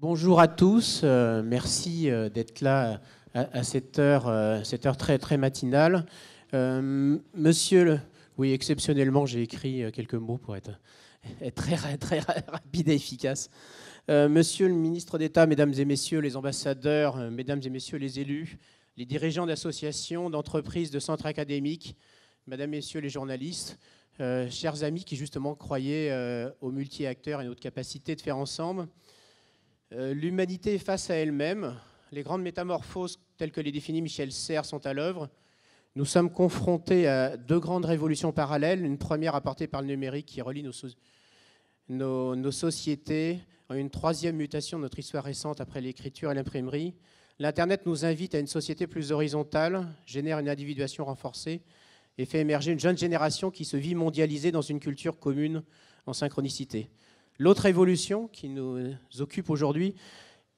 Bonjour à tous, merci d'être là à cette heure très, très matinale. Oui, exceptionnellement, j'ai écrit quelques mots pour être très rapide et efficace. Monsieur le ministre d'État, mesdames et messieurs les ambassadeurs, mesdames et messieurs les élus, les dirigeants d'associations, d'entreprises, de centres académiques, mesdames et messieurs les journalistes, chers amis qui justement croyaient aux multi-acteurs et notre capacité de faire ensemble. L'humanité est face à elle-même. Les grandes métamorphoses telles que les définit Michel Serres sont à l'œuvre. Nous sommes confrontés à deux grandes révolutions parallèles. Une première apportée par le numérique qui relie nos sociétés. Une troisième mutation de notre histoire récente après l'écriture et l'imprimerie. L'Internet nous invite à une société plus horizontale, génère une individuation renforcée et fait émerger une jeune génération qui se vit mondialisée dans une culture commune en synchronicité. L'autre évolution qui nous occupe aujourd'hui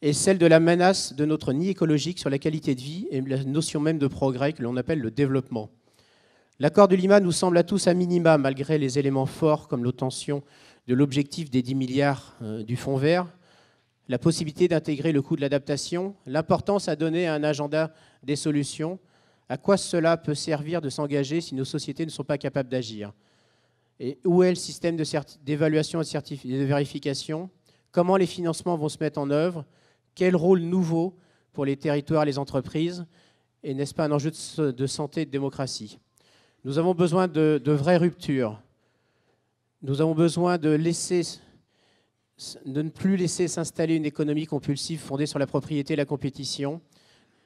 est celle de la menace de notre nid écologique sur la qualité de vie et la notion même de progrès que l'on appelle le développement. L'accord de Lima nous semble à tous à minima, malgré les éléments forts comme l'obtention de l'objectif des 10 milliards du fonds vert, la possibilité d'intégrer le coût de l'adaptation, l'importance à donner à un agenda des solutions. À quoi cela peut servir de s'engager si nos sociétés ne sont pas capables d'agir ? Et où est le système d'évaluation et de vérification? Comment les financements vont se mettre en œuvre? Quel rôle nouveau pour les territoires et les entreprises? Et n'est-ce pas un enjeu de santé et de démocratie? Nous avons besoin de vraies ruptures. Nous avons besoin de ne plus laisser s'installer une économie compulsive fondée sur la propriété et la compétition.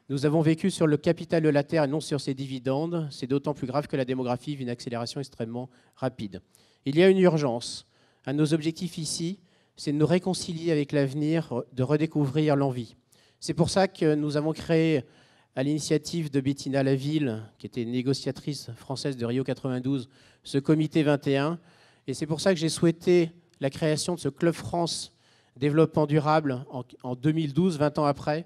Nous avons vécu sur le capital de la terre et non sur ses dividendes. C'est d'autant plus grave que la démographie vit une accélération extrêmement rapide. Il y a une urgence. Un de nos objectifs ici, c'est de nous réconcilier avec l'avenir, de redécouvrir l'envie. C'est pour ça que nous avons créé, à l'initiative de Bettina Laville, qui était négociatrice française de Rio 92, ce comité 21. Et c'est pour ça que j'ai souhaité la création de ce Club France Développement Durable en 2012, 20 ans après.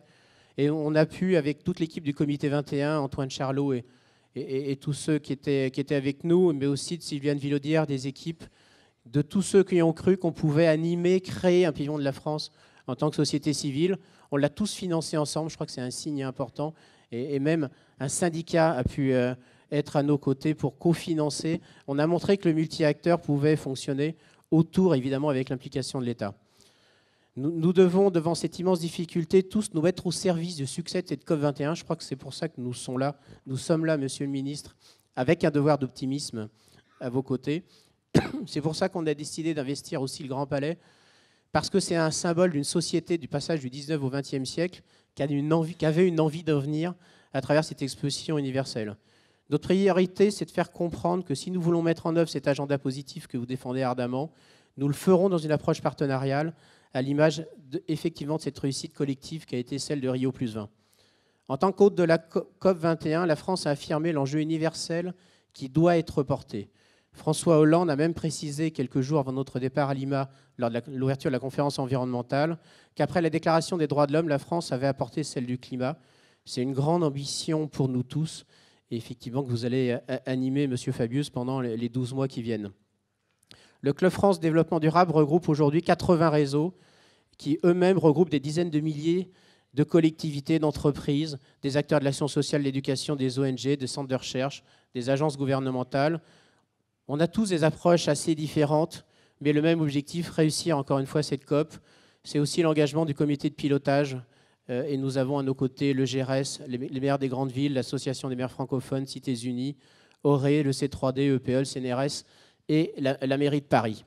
Et on a pu, avec toute l'équipe du comité 21, Antoine Charlot et tous ceux qui étaient avec nous, mais aussi de Sylviane Villaudière, des équipes, de tous ceux qui ont cru qu'on pouvait animer, créer un pavillon de la France en tant que société civile. On l'a tous financé ensemble, je crois que c'est un signe important. Et même un syndicat a pu être à nos côtés pour cofinancer. On a montré que le multi-acteur pouvait fonctionner autour, évidemment, avec l'implication de l'État. Nous devons, devant cette immense difficulté, tous nous mettre au service du succès de cette COP21. Je crois que c'est pour ça que nous sommes là, Monsieur le Ministre, avec un devoir d'optimisme à vos côtés. C'est pour ça qu'on a décidé d'investir aussi le Grand Palais, parce que c'est un symbole d'une société du passage du 19 au 20e siècle qui avait une envie d'avenir à travers cette exposition universelle. Notre priorité, c'est de faire comprendre que si nous voulons mettre en œuvre cet agenda positif que vous défendez ardemment, nous le ferons dans une approche partenariale, à l'image effectivement de cette réussite collective qui a été celle de Rio + 20. En tant qu'hôte de la COP21, la France a affirmé l'enjeu universel qui doit être porté. François Hollande a même précisé quelques jours avant notre départ à Lima, lors de l'ouverture de la conférence environnementale, qu'après la déclaration des droits de l'homme, la France avait apporté celle du climat. C'est une grande ambition pour nous tous, et effectivement que vous allez animer, Monsieur Fabius, pendant les 12 mois qui viennent. Le Club France Développement Durable regroupe aujourd'hui 80 réseaux qui eux-mêmes regroupent des dizaines de milliers de collectivités, d'entreprises, des acteurs de l'action sociale, de l'éducation, des ONG, des centres de recherche, des agences gouvernementales. On a tous des approches assez différentes, mais le même objectif, réussir encore une fois cette COP. C'est aussi l'engagement du comité de pilotage. Et nous avons à nos côtés le GRS, les maires des grandes villes, l'Association des maires francophones, Cités Unies, ORE, le C3D, EPE, le CNRS, et la mairie de Paris.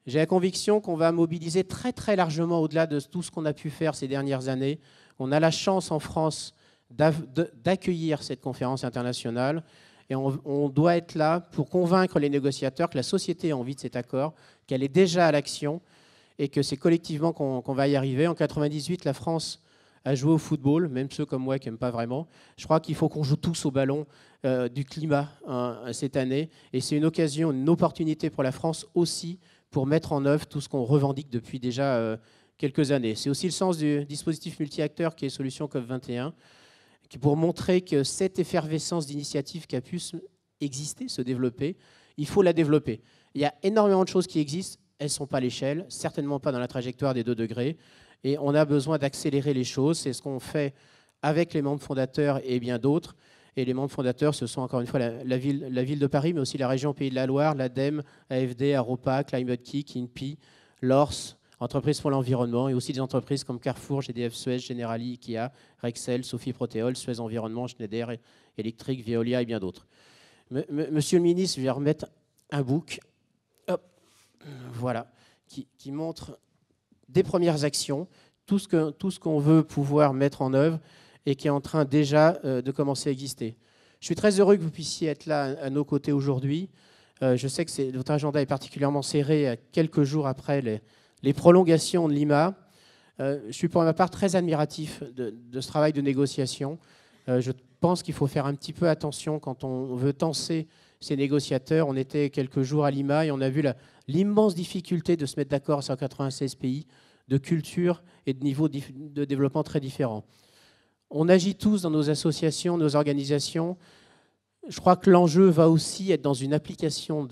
J'ai la conviction qu'on va mobiliser très très largement au-delà de tout ce qu'on a pu faire ces dernières années. On a la chance en France d'accueillir cette conférence internationale et on doit être là pour convaincre les négociateurs que la société a envie de cet accord, qu'elle est déjà à l'action et que c'est collectivement qu'on va y arriver. En 1998, la France a joué au football, même ceux comme moi qui n'aiment pas vraiment. Je crois qu'il faut qu'on joue tous au ballon du climat cette année. Et c'est une occasion, une opportunité pour la France aussi pour mettre en œuvre tout ce qu'on revendique depuis déjà quelques années. C'est aussi le sens du dispositif multi-acteur qui est Solution COP21, qui pour montrer que cette effervescence d'initiatives qui a pu exister, se développer, il faut la développer. Il y a énormément de choses qui existent, elles ne sont pas à l'échelle, certainement pas dans la trajectoire des 2 degrés. Et on a besoin d'accélérer les choses. C'est ce qu'on fait avec les membres fondateurs et bien d'autres. Et les membres fondateurs, ce sont encore une fois la ville de Paris, mais aussi la région Pays de la Loire, l'ADEME, AFD, Aropa, Climate Key, KINPI, LORS, Entreprises pour l'environnement, et aussi des entreprises comme Carrefour, GDF Suez, Generali, Ikea, Rexel, Sophie Protéol, Suez Environnement, Schneider Electric, Veolia et bien d'autres. Monsieur le ministre, je vais remettre un book, hop, voilà, qui montre des premières actions, tout ce qu'on veut pouvoir mettre en œuvre et qui est en train déjà de commencer à exister. Je suis très heureux que vous puissiez être là à nos côtés aujourd'hui. Je sais que votre agenda est particulièrement serré à quelques jours après les prolongations de l'IMA. Je suis pour ma part très admiratif de ce travail de négociation. Je pense qu'il faut faire un petit peu attention quand on veut tenser ces négociateurs. On était quelques jours à Lima et on a vu l'immense difficulté de se mettre d'accord sur 96 pays, de culture et de niveaux de développement très différents. On agit tous dans nos associations, nos organisations. Je crois que l'enjeu va aussi être dans une application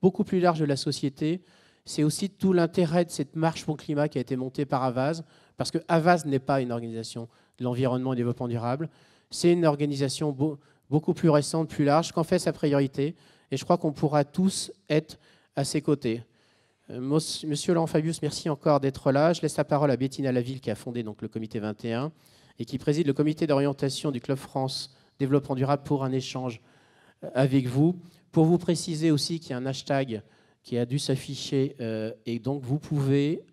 beaucoup plus large de la société. C'est aussi tout l'intérêt de cette marche pour le climat qui a été montée par Havas, parce que Havas n'est pas une organisation de l'environnement et du développement durable. C'est une organisation beaucoup plus récente, plus large, qu'en fait sa priorité. Et je crois qu'on pourra tous être à ses côtés. Monsieur Laurent Fabius, merci encore d'être là. Je laisse la parole à Bettina Laville, qui a fondé donc, le comité 21 et qui préside le comité d'orientation du Club France Développement Durable pour un échange avec vous. Pour vous préciser aussi qu'il y a un hashtag qui a dû s'afficher et donc vous pouvez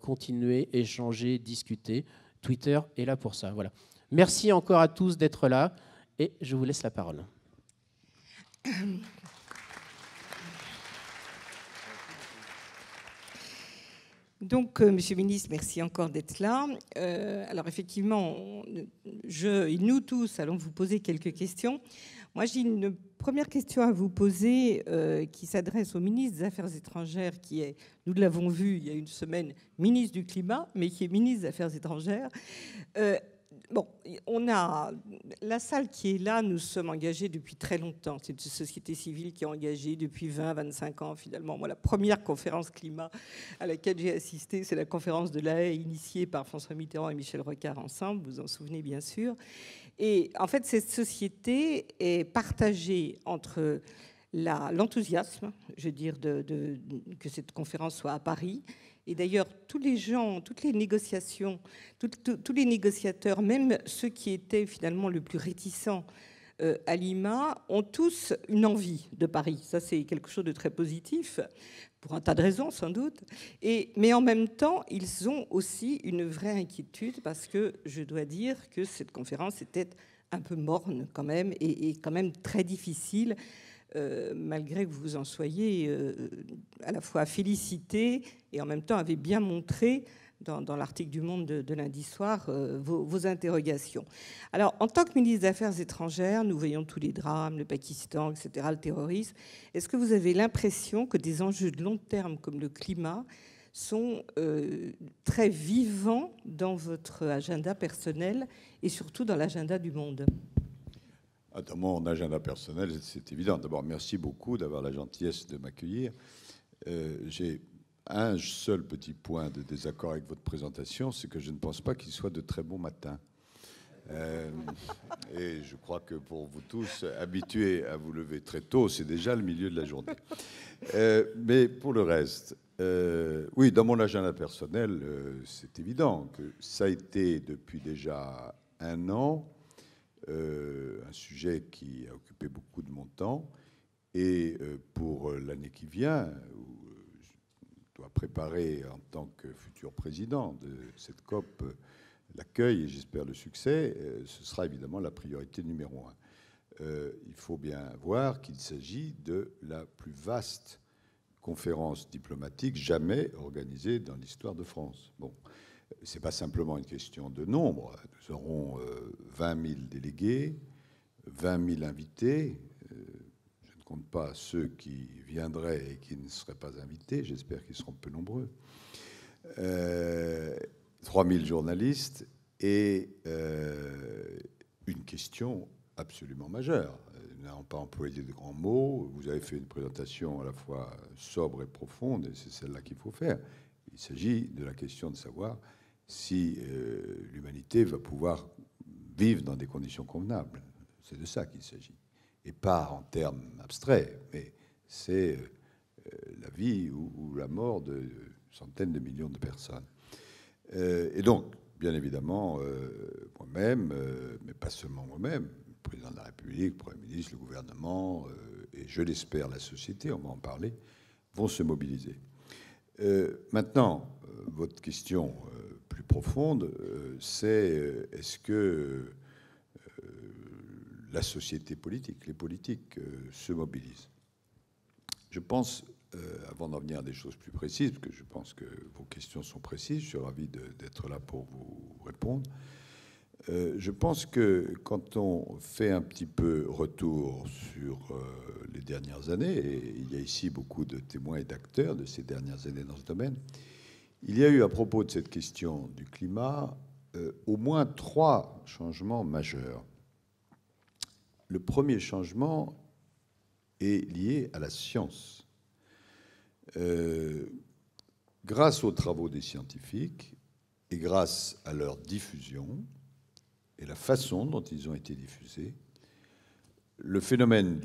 continuer, échanger, discuter. Twitter est là pour ça. Voilà. Merci encore à tous d'être là et je vous laisse la parole. Donc, Monsieur le Ministre, merci encore d'être là. Alors, effectivement, nous tous allons vous poser quelques questions. Moi, j'ai une première question à vous poser qui s'adresse au ministre des Affaires étrangères, qui est, nous l'avons vu il y a une semaine, ministre du Climat, mais qui est ministre des Affaires étrangères. Bon, on a la salle qui est là, nous sommes engagés depuis très longtemps. C'est une société civile qui est engagée depuis 20-25 ans finalement. Moi, la première conférence climat à laquelle j'ai assisté, c'est la conférence de La Haye initiée par François Mitterrand et Michel Rocard ensemble, vous vous en souvenez bien sûr. Et en fait, cette société est partagée entre l'enthousiasme, je veux dire, que cette conférence soit à Paris. Et d'ailleurs, tous les gens, toutes les négociations, tous les négociateurs, même ceux qui étaient finalement le plus réticents à Lima, ont tous une envie de Paris. Ça, c'est quelque chose de très positif, pour un tas de raisons sans doute. Mais en même temps, ils ont aussi une vraie inquiétude parce que je dois dire que cette conférence était un peu morne quand même et quand même très difficile. Malgré que vous en soyez à la fois félicité et en même temps avez bien montré dans l'article du Monde de lundi soir vos interrogations. Alors, en tant que ministre des Affaires étrangères, nous voyons tous les drames, le Pakistan, etc., le terrorisme. Est-ce que vous avez l'impression que des enjeux de long terme comme le climat sont très vivants dans votre agenda personnel et surtout dans l'agenda du monde ? Dans mon agenda personnel, c'est évident. D'abord, merci beaucoup d'avoir la gentillesse de m'accueillir. J'ai un seul petit point de désaccord avec votre présentation, c'est que je ne pense pas qu'il soit de très bon matin. Et je crois que pour vous tous, habitués à vous lever très tôt, c'est déjà le milieu de la journée. Mais pour le reste, oui, dans mon agenda personnel, c'est évident que ça a été depuis déjà un an un sujet qui a occupé beaucoup de mon temps. Et pour l'année qui vient, où je dois préparer en tant que futur président de cette COP l'accueil et j'espère le succès, ce sera évidemment la priorité numéro un. Il faut bien voir qu'il s'agit de la plus vaste conférence diplomatique jamais organisée dans l'histoire de France. Bon, ce n'est pas simplement une question de nombre. Nous aurons 20 000 délégués, 20 000 invités. Je ne compte pas ceux qui viendraient et qui ne seraient pas invités. J'espère qu'ils seront peu nombreux. 3 000 journalistes et une question absolument majeure. Nous n'avons pas employé de grands mots. Vous avez fait une présentation à la fois sobre et profonde, et c'est celle-là qu'il faut faire. Il s'agit de la question de savoir si l'humanité va pouvoir vivre dans des conditions convenables. C'est de ça qu'il s'agit. Et pas en termes abstraits, mais c'est la vie ou la mort de centaines de millions de personnes. Et donc, bien évidemment, moi-même, mais pas seulement moi-même, le président de la République, le Premier ministre, le gouvernement, et je l'espère la société, on va en parler, vont se mobiliser. Maintenant, votre question plus profonde, c'est est-ce que la société politique, les politiques se mobilisent? Je pense, avant d'en venir à des choses plus précises, parce que je pense que vos questions sont précises, je suis ravi d'être là pour vous répondre. Je pense que quand on fait un petit peu retour sur les dernières années, et il y a ici beaucoup de témoins et d'acteurs de ces dernières années dans ce domaine, il y a eu à propos de cette question du climat au moins 3 changements majeurs. Le premier changement est lié à la science. Grâce aux travaux des scientifiques et grâce à leur diffusion et la façon dont ils ont été diffusés, le phénomène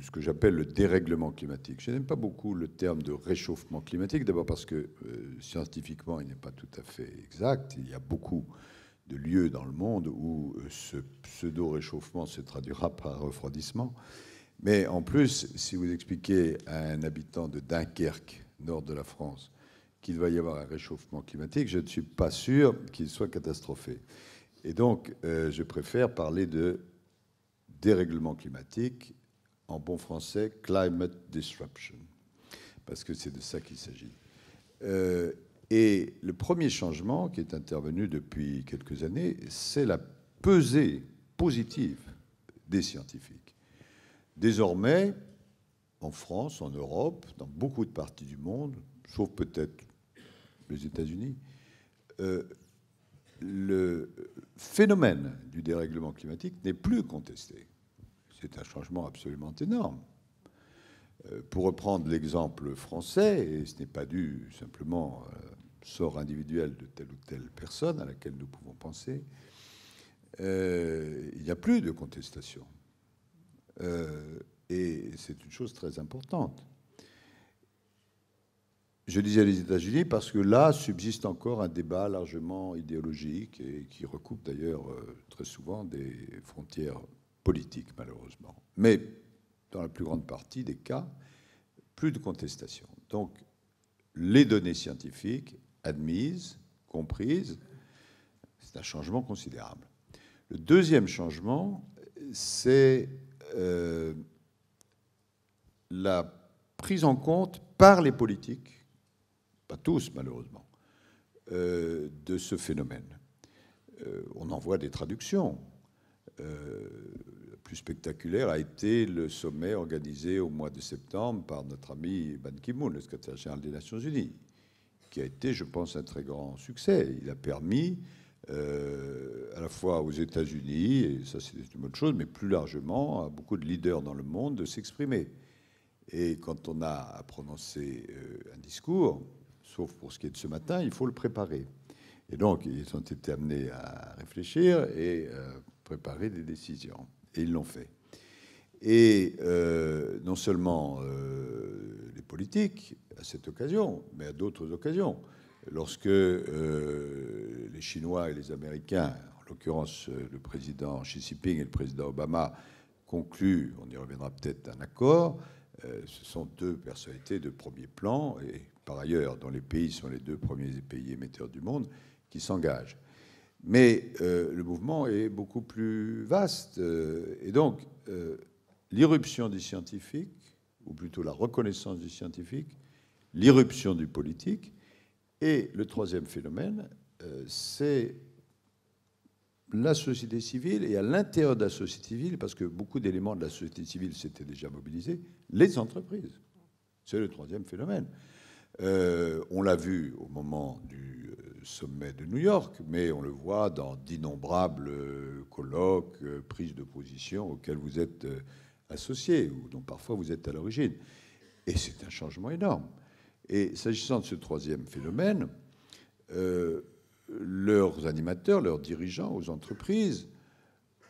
ce que j'appelle le dérèglement climatique. Je n'aime pas beaucoup le terme de réchauffement climatique, d'abord parce que scientifiquement, il n'est pas tout à fait exact. Il y a beaucoup de lieux dans le monde où ce pseudo-réchauffement se traduira par un refroidissement. Mais en plus, si vous expliquez à un habitant de Dunkerque, nord de la France, qu'il va y avoir un réchauffement climatique, je ne suis pas sûr qu'il soit catastrophé. Et donc, je préfère parler de dérèglement climatique, en bon français, climate disruption, parce que c'est de ça qu'il s'agit. Et le premier changement qui est intervenu depuis quelques années, c'est la pesée positive des scientifiques. Désormais, en France, en Europe, dans beaucoup de parties du monde, sauf peut-être les États-Unis, le phénomène du dérèglement climatique n'est plus contesté. C'est un changement absolument énorme. Pour reprendre l'exemple français, et ce n'est pas dû simplement au sort individuel de telle ou telle personne à laquelle nous pouvons penser, il n'y a plus de contestation. Et c'est une chose très importante. Je disais les États-Unis parce que là subsiste encore un débat largement idéologique et qui recoupe d'ailleurs très souvent des frontières politiques, malheureusement. Mais dans la plus grande partie des cas, plus de contestation. Donc, les données scientifiques admises, comprises, c'est un changement considérable. Le deuxième changement, c'est la prise en compte par les politiques, pas tous malheureusement, de ce phénomène. On en voit des traductions. La plus spectaculaire a été le sommet organisé au mois de septembre par notre ami Ban Ki-moon, le secrétaire général des Nations Unies, qui a été, je pense, un très grand succès. Il a permis à la fois aux États-Unis, et ça c'est une bonne chose, mais plus largement à beaucoup de leaders dans le monde de s'exprimer. Et quand on a à prononcer un discours, sauf pour ce qui est de ce matin, il faut le préparer. Et donc, ils ont été amenés à réfléchir et préparer des décisions. Et ils l'ont fait. Et non seulement les politiques, à cette occasion, mais à d'autres occasions. Lorsque les Chinois et les Américains, en l'occurrence le président Xi Jinping et le président Obama, concluent, on y reviendra peut-être, un accord, ce sont deux personnalités de premier plan, et par ailleurs, dont les pays sont les 2 premiers pays émetteurs du monde, qui s'engagent. Mais le mouvement est beaucoup plus vaste. Et donc, l'irruption du scientifique, ou plutôt la reconnaissance du scientifique, l'irruption du politique, et le troisième phénomène, c'est la société civile, et à l'intérieur de la société civile, parce que beaucoup d'éléments de la société civile s'étaient déjà mobilisés, les entreprises. C'est le troisième phénomène. On l'a vu au moment du sommet de New York, mais on le voit dans d'innombrables colloques, prises de position auxquelles vous êtes associés, ou dont parfois vous êtes à l'origine. Et c'est un changement énorme. Et s'agissant de ce troisième phénomène, leurs animateurs, leurs dirigeants aux entreprises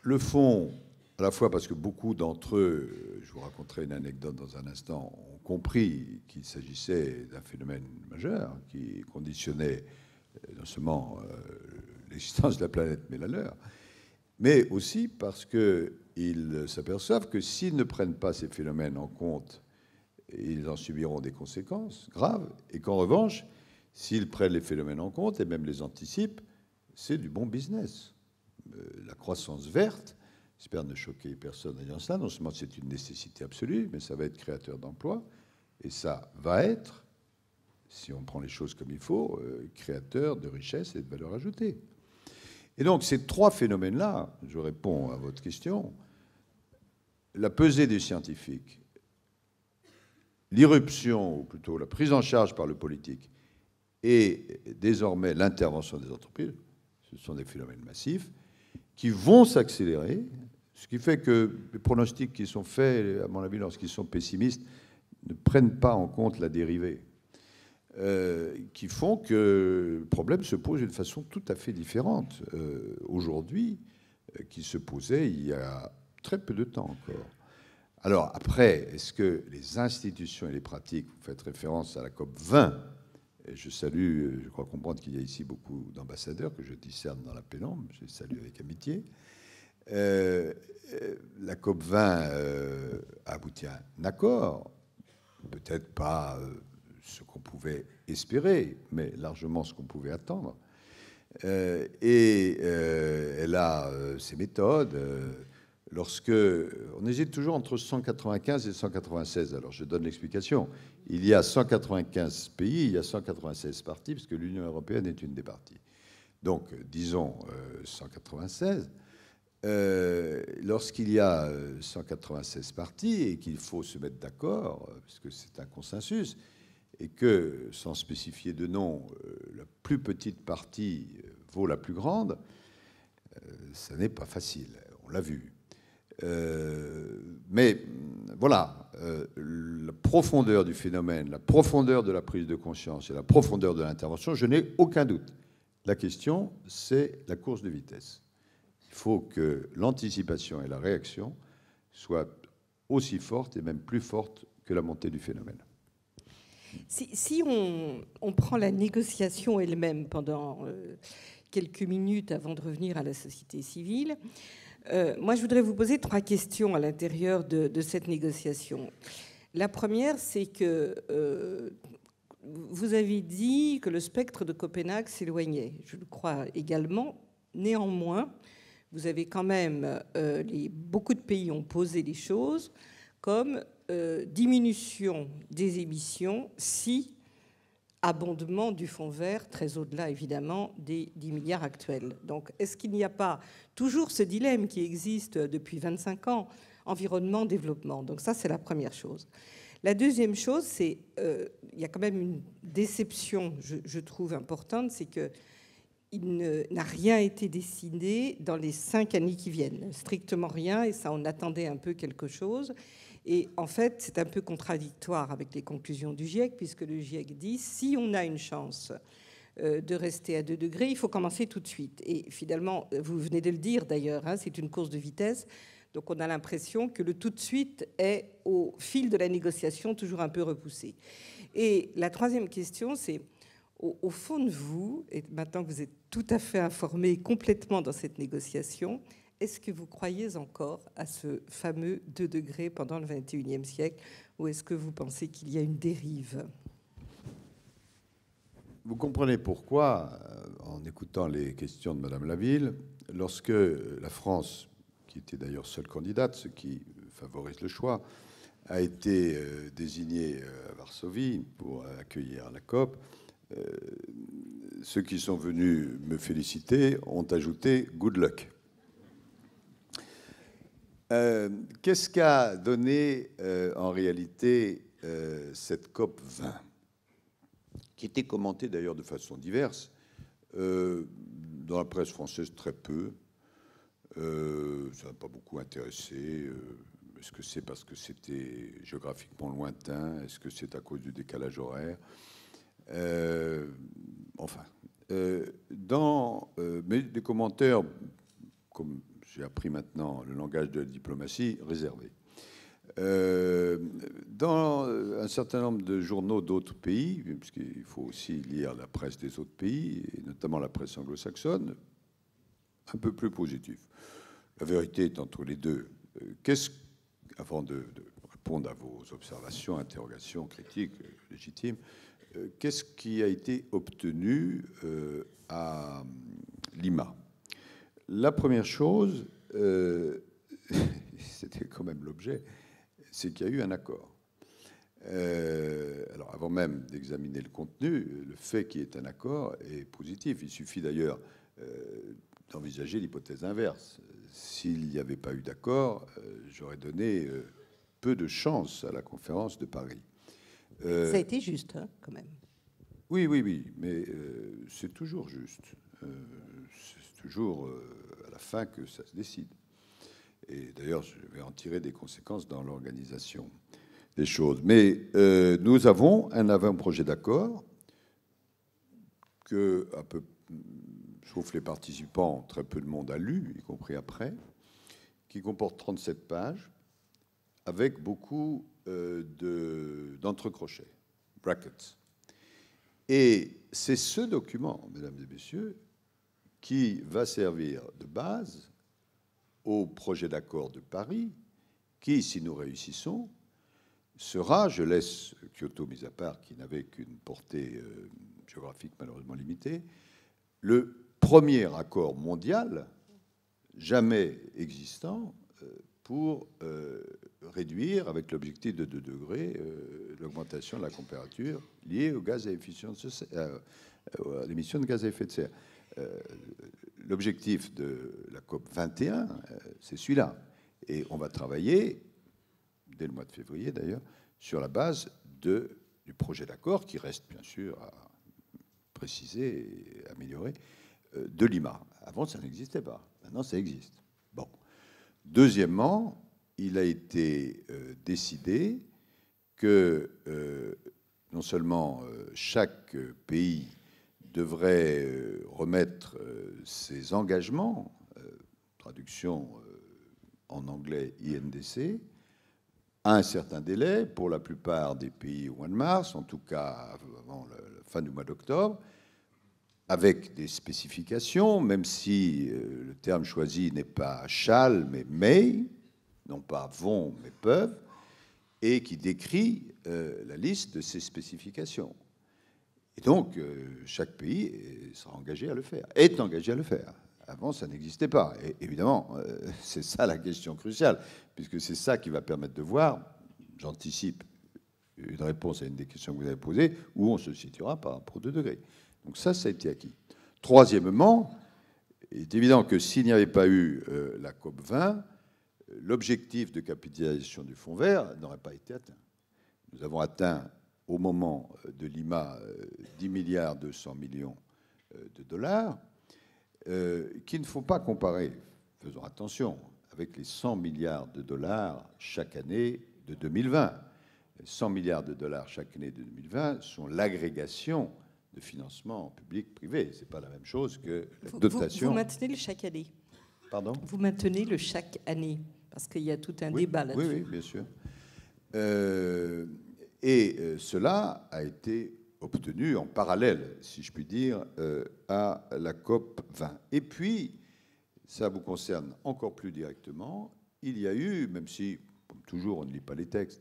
le font à la fois parce que beaucoup d'entre eux, je vous raconterai une anecdote dans un instant, ont compris qu'il s'agissait d'un phénomène majeur qui conditionnait non seulement l'existence de la planète, mais la leur, mais aussi parce qu'ils s'aperçoivent que s'ils ne prennent pas ces phénomènes en compte, ils en subiront des conséquences graves, et qu'en revanche, s'ils prennent les phénomènes en compte et même les anticipent, c'est du bon business. La croissance verte, j'espère ne choquer personne en disant ça, non seulement c'est une nécessité absolue, mais ça va être créateur d'emplois, et ça va être, si on prend les choses comme il faut, créateur de richesse et de valeur ajoutée. Et donc ces trois phénomènes-là, je réponds à votre question, la pesée des scientifiques, l'irruption, ou plutôt la prise en charge par le politique, et désormais l'intervention des entreprises, ce sont des phénomènes massifs qui vont s'accélérer, ce qui fait que les pronostics qui sont faits, à mon avis, lorsqu'ils sont pessimistes, ne prennent pas en compte la dérivée, qui font que le problème se pose d'une façon tout à fait différente aujourd'hui qu'il se posait il y a très peu de temps encore. Alors après, est-ce que les institutions et les pratiques, vous faites référence à la COP 20, et je salue, je crois comprendre qu'il y a ici beaucoup d'ambassadeurs que je discerne dans la pénombre, je les salue avec amitié. La COP 20 a abouti à un accord, peut-être pas ce qu'on pouvait espérer, mais largement ce qu'on pouvait attendre. Et elle a ses méthodes. Lorsque on hésite toujours entre 195 et 196, alors je donne l'explication. Il y a 195 pays, il y a 196 parties, parce que l'Union européenne est une des parties. Donc, disons 196. Lorsqu'il y a 196 parties et qu'il faut se mettre d'accord, parce que c'est un consensus, et que, sans spécifier de nom, la plus petite partie vaut la plus grande, ça n'est pas facile, on l'a vu. Mais voilà, la profondeur du phénomène, la profondeur de la prise de conscience et la profondeur de l'intervention, je n'ai aucun doute. La question, c'est la course de vitesse. Il faut que l'anticipation et la réaction soient aussi fortes et même plus fortes que la montée du phénomène. Si on prend la négociation elle-même pendant quelques minutes avant de revenir à la société civile, moi je voudrais vous poser 3 questions à l'intérieur de cette négociation. La première, c'est que vous avez dit que le spectre de Copenhague s'éloignait. Je le crois également. Néanmoins, vous avez quand même, beaucoup de pays ont posé les choses comme diminution des émissions si abondement du fonds vert, très au-delà évidemment des 10 milliards actuels. Donc est-ce qu'il n'y a pas toujours ce dilemme qui existe depuis 25 ans, environnement-développement? Donc ça, c'est la première chose. La deuxième chose, c'est il y a quand même une déception, je trouve, importante, c'est qu'il n'a rien été décidé dans les 5 années qui viennent, strictement rien, et ça, on attendait un peu quelque chose. Et en fait, c'est un peu contradictoire avec les conclusions du GIEC, puisque le GIEC dit, si on a une chance de rester à 2 degrés, il faut commencer tout de suite. Et finalement, vous venez de le dire d'ailleurs, hein, c'est une course de vitesse. Donc on a l'impression que le tout de suite est, au fil de la négociation, toujours un peu repoussé. Et la troisième question, c'est, au fond de vous, et maintenant que vous êtes tout à fait informé complètement dans cette négociation, est-ce que vous croyez encore à ce fameux 2 degrés pendant le XXIe siècle, ou est-ce que vous pensez qu'il y a une dérive? Vous comprenez pourquoi, en écoutant les questions de Madame Laville, lorsque la France, qui était d'ailleurs seule candidate, ce qui favorise le choix, a été désignée à Varsovie pour accueillir la COP, ceux qui sont venus me féliciter ont ajouté « good luck ». Qu'est-ce qu'a donné en réalité cette COP 20, qui était commentée d'ailleurs de façon diverse, dans la presse française très peu, ça n'a pas beaucoup intéressé. Est-ce que c'est parce que c'était géographiquement lointain? Est-ce que c'est à cause du décalage horaire? Enfin, Mais des commentaires, comme j'ai appris maintenant le langage de la diplomatie, réservés. Dans un certain nombre de journaux d'autres pays, puisqu'il faut aussi lire la presse des autres pays, et notamment la presse anglo-saxonne, un peu plus positif. La vérité est entre les deux. Avant de répondre à vos observations, interrogations, critiques légitimes, qu'est-ce qui a été obtenu à Lima? La première chose, c'était quand même l'objet, c'est qu'il y a eu un accord. Alors, avant même d'examiner le contenu, le fait qu'il y ait un accord est positif. Il suffit d'ailleurs d'envisager l'hypothèse inverse. S'il n'y avait pas eu d'accord, j'aurais donné peu de chance à la conférence de Paris. Ça a été juste, hein, quand même. Oui, mais c'est toujours juste. C'est toujours à la fin que ça se décide. Et d'ailleurs, je vais en tirer des conséquences dans l'organisation des choses. Mais nous avons un avant-projet d'accord que, sauf les participants, très peu de monde a lu, y compris après, qui comporte 37 pages, avec beaucoup d'entrecrochets, brackets. Et c'est ce document, mesdames et messieurs, qui va servir de base au projet d'accord de Paris, qui, si nous réussissons, sera, je laisse Kyoto mis à part, qui n'avait qu'une portée géographique malheureusement limitée, le premier accord mondial jamais existant pour réduire, avec l'objectif de 2 degrés, l'augmentation de la température liée aux gaz à l'émission de gaz à effet de serre. L'objectif de la COP 21, c'est celui-là. Et on va travailler, dès le mois de février d'ailleurs, sur la base du projet d'accord, qui reste bien sûr à préciser et améliorer, de Lima. Avant, ça n'existait pas. Maintenant, ça existe. Bon. Deuxièmement, il a été décidé que non seulement chaque pays devrait remettre ses engagements, traduction en anglais INDC, à un certain délai, pour la plupart des pays au mois de mars, en tout cas avant la fin du mois d'octobre, avec des spécifications, même si le terme choisi n'est pas shall, mais may, non pas vont, mais peuvent, et qui décrit la liste de ces spécifications. Et donc, chaque pays sera engagé à le faire, est engagé à le faire. Avant, ça n'existait pas. Et évidemment, c'est ça la question cruciale, puisque c'est ça qui va permettre de voir, j'anticipe une réponse à une des questions que vous avez posées, où on se situera par rapport aux 2 degrés. Donc ça a été acquis. Troisièmement, il est évident que s'il n'y avait pas eu la COP 20, l'objectif de capitalisation du fonds vert n'aurait pas été atteint. Nous avons atteint, au moment de Lima, 10 milliards 200 millions de dollars, qu'il ne faut pas comparer, faisons attention, avec les 100 milliards de dollars chaque année de 2020. Les 100 milliards de dollars chaque année de 2020 sont l'agrégation de financement public-privé. Ce n'est pas la même chose que la dotation. Vous maintenez le chaque année. Pardon ? Vous maintenez le chaque année, parce qu'il y a tout un débat là-dessus. Oui, bien sûr. Cela a été obtenu en parallèle, si je puis dire, à la COP 20. Et puis, ça vous concerne encore plus directement, il y a eu, même si, comme toujours, on ne lit pas les textes,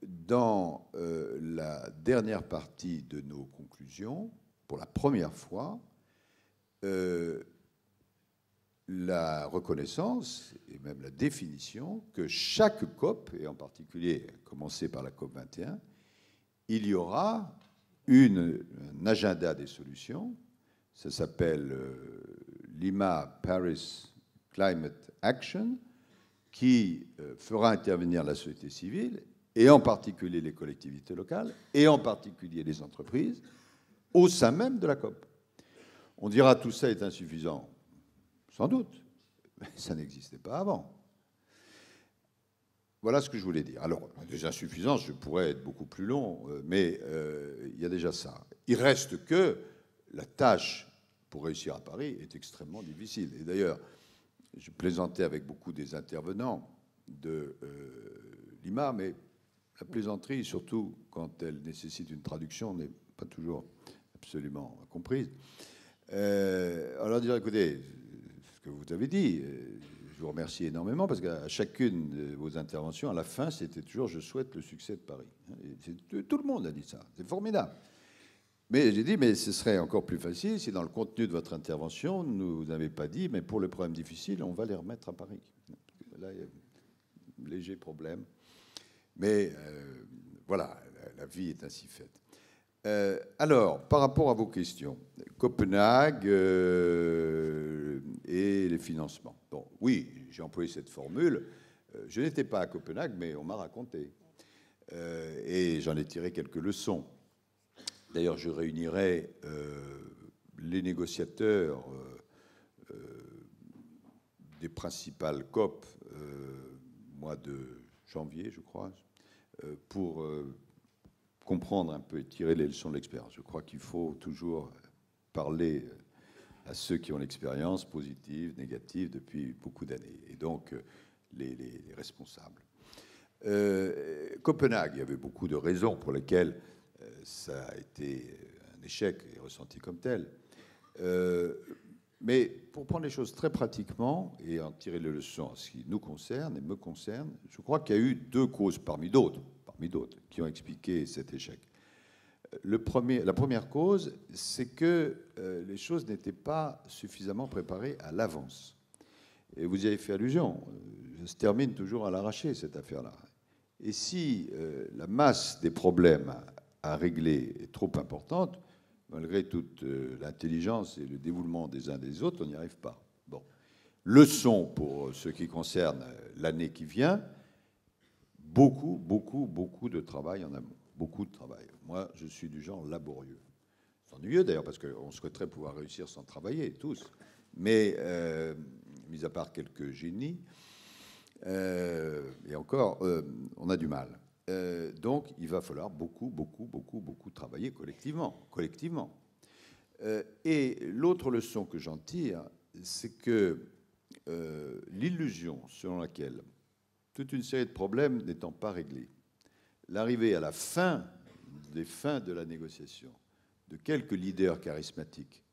dans la dernière partie de nos conclusions, pour la première fois, la reconnaissance et même la définition que chaque COP, et en particulier, à commencer par la COP 21, il y aura un agenda des solutions. Ça s'appelle Lima Paris Climate Action, qui fera intervenir la société civile, et en particulier les collectivités locales, et en particulier les entreprises, au sein même de la COP. On dira tout ça est insuffisant. Sans doute. Mais ça n'existait pas avant. Voilà ce que je voulais dire. Alors, des insuffisances, je pourrais être beaucoup plus long, mais il y a déjà ça. Il reste que la tâche pour réussir à Paris est extrêmement difficile. Et d'ailleurs, je plaisantais avec beaucoup des intervenants de Lima, mais la plaisanterie, surtout quand elle nécessite une traduction, n'est pas toujours absolument comprise. On leur dit, écoutez, ce que vous avez dit, je vous remercie énormément, parce qu'à chacune de vos interventions, à la fin, c'était toujours « je souhaite le succès de Paris ». Tout le monde a dit ça, c'est formidable. Mais j'ai dit, mais ce serait encore plus facile si dans le contenu de votre intervention, vous n'avez pas dit, mais pour les problèmes difficiles, on va les remettre à Paris. Là, il y a un léger problème. Mais voilà, la vie est ainsi faite. Alors, par rapport à vos questions, Copenhague et les financements. Bon, oui, j'ai employé cette formule. Je n'étais pas à Copenhague, mais on m'a raconté. Et j'en ai tiré quelques leçons. D'ailleurs, je réunirai les négociateurs des principales COP mois de janvier, je crois, pour comprendre un peu et tirer les leçons de l'expérience. Je crois qu'il faut toujours parler à ceux qui ont l'expérience positive, négative, depuis beaucoup d'années, et donc les responsables. Copenhague, il y avait beaucoup de raisons pour lesquelles ça a été un échec et ressenti comme tel. Mais pour prendre les choses très pratiquement et en tirer les leçons en ce qui nous concerne et me concerne, je crois qu'il y a eu deux causes parmi d'autres, qui ont expliqué cet échec. La première cause, c'est que les choses n'étaient pas suffisamment préparées à l'avance. Et vous y avez fait allusion. Ça se termine toujours à l'arraché, cette affaire-là. Et si la masse des problèmes à régler est trop importante, malgré toute l'intelligence et le dévouement des uns des autres, on n'y arrive pas. Bon. Leçon pour ce qui concerne l'année qui vient, beaucoup de travail en amont. Beaucoup de travail. Moi, je suis du genre laborieux. C'est ennuyeux d'ailleurs, parce qu'on souhaiterait pouvoir réussir sans travailler, tous. Mais, mis à part quelques génies, et encore, on a du mal. Donc, il va falloir beaucoup travailler collectivement. Et l'autre leçon que j'en tire, c'est que l'illusion selon laquelle toute une série de problèmes n'étant pas réglés, l'arrivée à la fin de la négociation de quelques leaders charismatiques,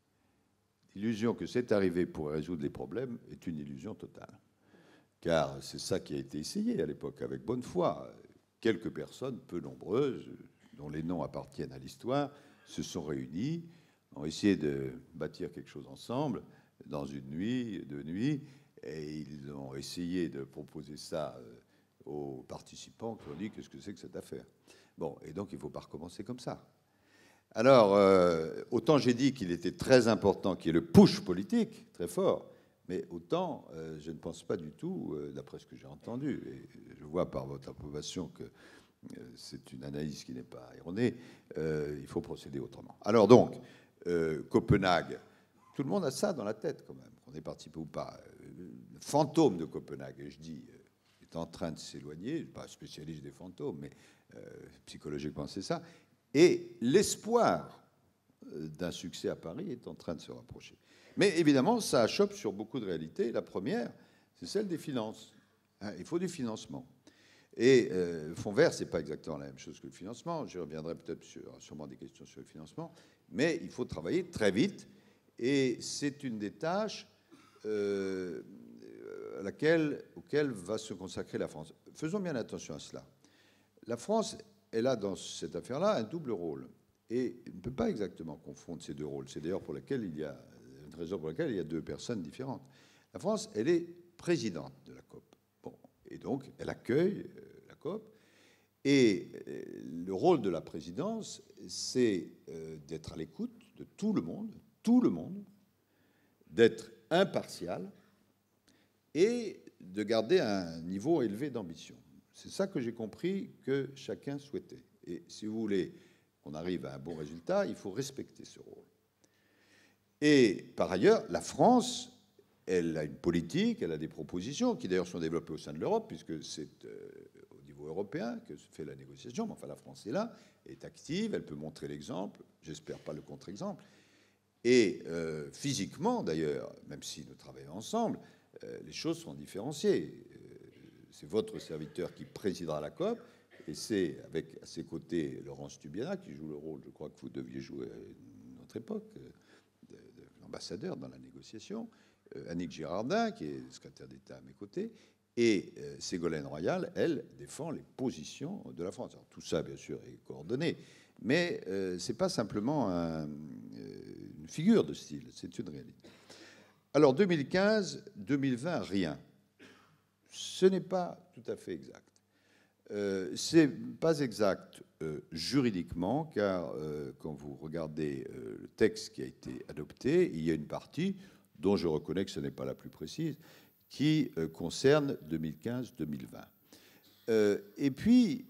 l'illusion que cette arrivée pourrait résoudre les problèmes est une illusion totale. Car c'est ça qui a été essayé à l'époque, avec bonne foi. Quelques personnes, peu nombreuses, dont les noms appartiennent à l'histoire, se sont réunies, ont essayé de bâtir quelque chose ensemble, dans une nuit, deux nuits, et ils ont essayé de proposer ça aux participants qui ont dit « qu'est-ce que c'est que cette affaire ?» Bon, et donc il ne faut pas recommencer comme ça. Alors, autant j'ai dit qu'il était très important qu'il y ait le push politique, très fort, mais autant, je ne pense pas du tout, d'après ce que j'ai entendu, et je vois par votre approbation que c'est une analyse qui n'est pas erronée, il faut procéder autrement. Alors donc, Copenhague, tout le monde a ça dans la tête quand même, qu'on ait participé ou pas. Le fantôme de Copenhague, et je dis, est en train de s'éloigner, je ne suis pas spécialiste des fantômes, mais psychologiquement c'est ça, et l'espoir d'un succès à Paris est en train de se rapprocher. Mais évidemment, ça achoppe sur beaucoup de réalités. La première, c'est celle des finances. Il faut du financement. Et le fonds vert, ce n'est pas exactement la même chose que le financement. Je reviendrai peut-être sûrement des questions sur le financement. Mais il faut travailler très vite. Et c'est une des tâches auxquelles va se consacrer la France. Faisons bien attention à cela. La France, elle a dans cette affaire-là un double rôle. Et on ne peut pas exactement confondre ces deux rôles. C'est d'ailleurs pour laquelle il y a une raison pour laquelle il y a deux personnes différentes. La France, elle est présidente de la COP. Bon, et donc, elle accueille la COP. Et le rôle de la présidence, c'est d'être à l'écoute de tout le monde, d'être impartial et de garder un niveau élevé d'ambition. C'est ça que j'ai compris que chacun souhaitait. Et si vous voulez qu'on arrive à un bon résultat, il faut respecter ce rôle. Et par ailleurs, la France, elle a une politique, elle a des propositions qui d'ailleurs sont développées au sein de l'Europe, puisque c'est au niveau européen que se fait la négociation. Mais enfin, la France est là, elle est active, elle peut montrer l'exemple, j'espère pas le contre-exemple. Et physiquement, d'ailleurs, même si nous travaillons ensemble, les choses sont différenciées. C'est votre serviteur qui présidera la COP, et c'est avec à ses côtés Laurence Tubiana qui joue le rôle, je crois que vous deviez jouer à notre époque, de l'ambassadeur dans la négociation, Annick Girardin, qui est secrétaire d'État à mes côtés, et Ségolène Royal, elle, défend les positions de la France. Alors, tout ça, bien sûr, est coordonné, mais ce n'est pas simplement une figure de style, c'est une réalité. Alors, 2015, 2020, rien. Ce n'est pas tout à fait exact. C'est pas exact juridiquement, car quand vous regardez le texte qui a été adopté, il y a une partie dont je reconnais que ce n'est pas la plus précise, qui concerne 2015-2020. Et puis,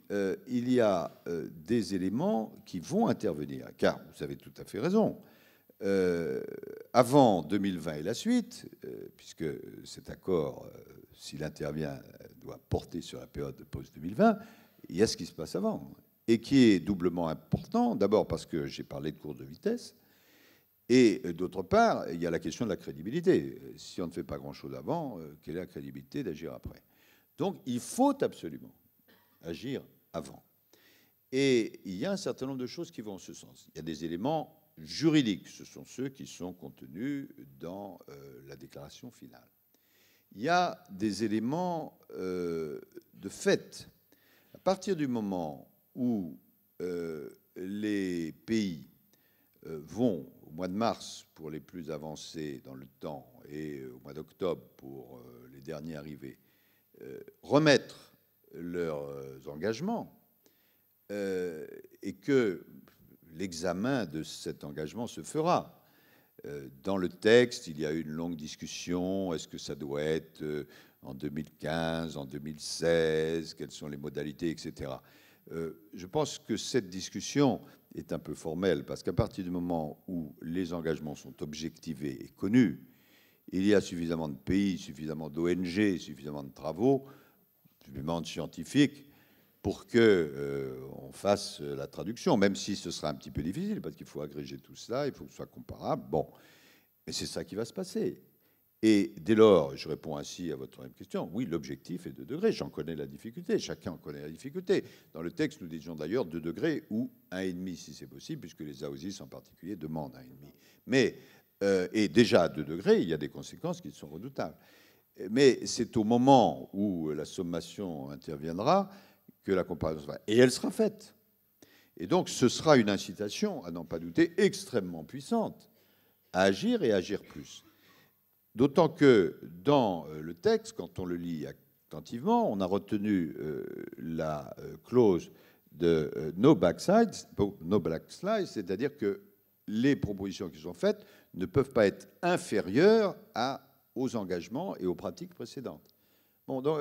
il y a des éléments qui vont intervenir, car vous avez tout à fait raison. Avant 2020 et la suite, puisque cet accord, s'il intervient, doit porter sur la période post-2020, il y a ce qui se passe avant, et qui est doublement important. D'abord parce que j'ai parlé de course de vitesse, et d'autre part, il y a la question de la crédibilité. Si on ne fait pas grand-chose avant, quelle est la crédibilité d'agir après? Donc, il faut absolument agir avant. Et il y a un certain nombre de choses qui vont en ce sens. Il y a des éléments juridiques, ce sont ceux qui sont contenus dans la déclaration finale. Il y a des éléments de fait. À partir du moment où les pays vont, au mois de mars pour les plus avancés dans le temps et au mois d'octobre pour les derniers arrivés, remettre leurs engagements et que l'examen de cet engagement se fera. Dans le texte, il y a eu une longue discussion. Est-ce que ça doit être en 2015, en 2016? Quelles sont les modalités, etc. Je pense que cette discussion est un peu formelle, parce qu'à partir du moment où les engagements sont objectivés et connus, il y a suffisamment de pays, suffisamment d'ONG, suffisamment de travaux, suffisamment de scientifiques, pour qu'on fasse la traduction, même si ce sera un petit peu difficile, parce qu'il faut agréger tout cela, il faut que ce soit comparable. Bon, mais c'est ça qui va se passer. Et dès lors, je réponds ainsi à votre même question, oui, l'objectif est 2 degrés, j'en connais la difficulté, chacun en connaît la difficulté. Dans le texte, nous disions d'ailleurs 2 degrés ou 1,5 si c'est possible, puisque les AOSIS en particulier demandent 1,5. Mais, et déjà à 2 degrés, il y a des conséquences qui sont redoutables. Mais c'est au moment où la sommation interviendra que la comparaison sera. Et elle sera faite. Et donc, ce sera une incitation, à n'en pas douter, extrêmement puissante, à agir et à agir plus. D'autant que dans le texte, quand on le lit attentivement, on a retenu la clause de no backslide, c'est-à-dire que les propositions qui sont faites ne peuvent pas être inférieures aux engagements et aux pratiques précédentes. Bon, donc,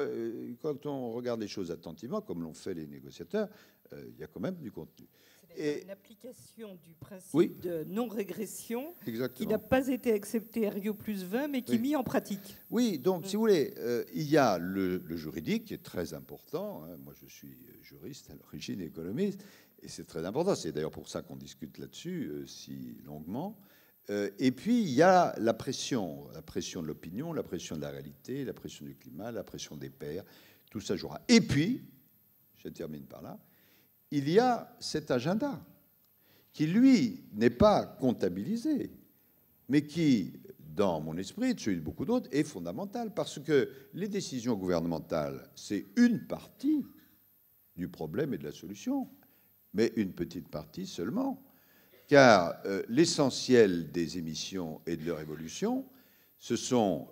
quand on regarde les choses attentivement, comme l'ont fait les négociateurs, il y a quand même du contenu. C'est une application du principe de non-régression qui n'a pas été accepté RIO+20, mais qui est mis en pratique. Oui, donc, si vous voulez, il y a le juridique qui est très important. Hein. Moi, je suis juriste à l'origine, économiste, et c'est très important. C'est d'ailleurs pour ça qu'on discute là-dessus si longuement. Et puis, il y a la pression de l'opinion, la pression de la réalité, la pression du climat, la pression des pairs. Tout ça jouera. Et puis, je termine par là, il y a cet agenda qui, lui, n'est pas comptabilisé, mais qui, dans mon esprit, de celui de beaucoup d'autres, est fondamental. Parce que les décisions gouvernementales, c'est une partie du problème et de la solution, mais une petite partie seulement. Car l'essentiel des émissions et de leur évolution, ce sont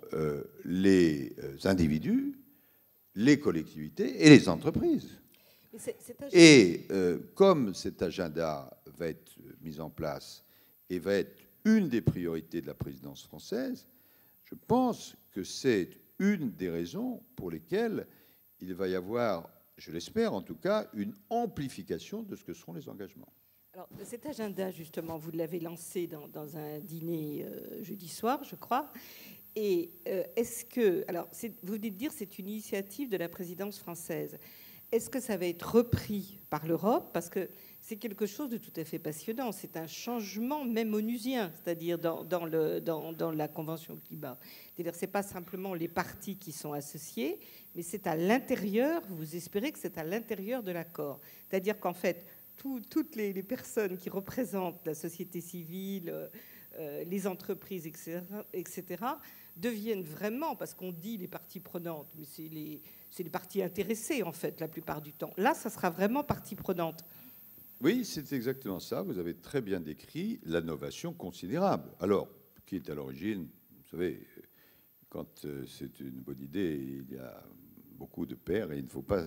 les individus, les collectivités et les entreprises. Et comme cet agenda va être mis en place et va être une des priorités de la présidence française, je pense que c'est une des raisons pour lesquelles il va y avoir, je l'espère en tout cas, une amplification de ce que seront les engagements. Alors, cet agenda, justement, vous l'avez lancé dans un dîner jeudi soir, je crois. Et est-ce que... Alors, vous venez de dire que c'est une initiative de la présidence française. Est-ce que ça va être repris par l'Europe? Parce que c'est quelque chose de tout à fait passionnant. C'est un changement même onusien, c'est-à-dire dans la Convention climat. C'est-à-dire que ce n'est pas simplement les partis qui sont associés, mais c'est à l'intérieur, vous espérez que c'est à l'intérieur de l'accord. C'est-à-dire qu'en fait, toutes les personnes qui représentent la société civile, les entreprises, etc., deviennent vraiment, parce qu'on dit les parties prenantes, mais c'est les parties intéressées, en fait, la plupart du temps. Là, ça sera vraiment partie prenante. Oui, c'est exactement ça. Vous avez très bien décrit la novation considérable. Alors, qui est à l'origine? Vous savez, quand c'est une bonne idée, il y a beaucoup de pairs et il ne faut pas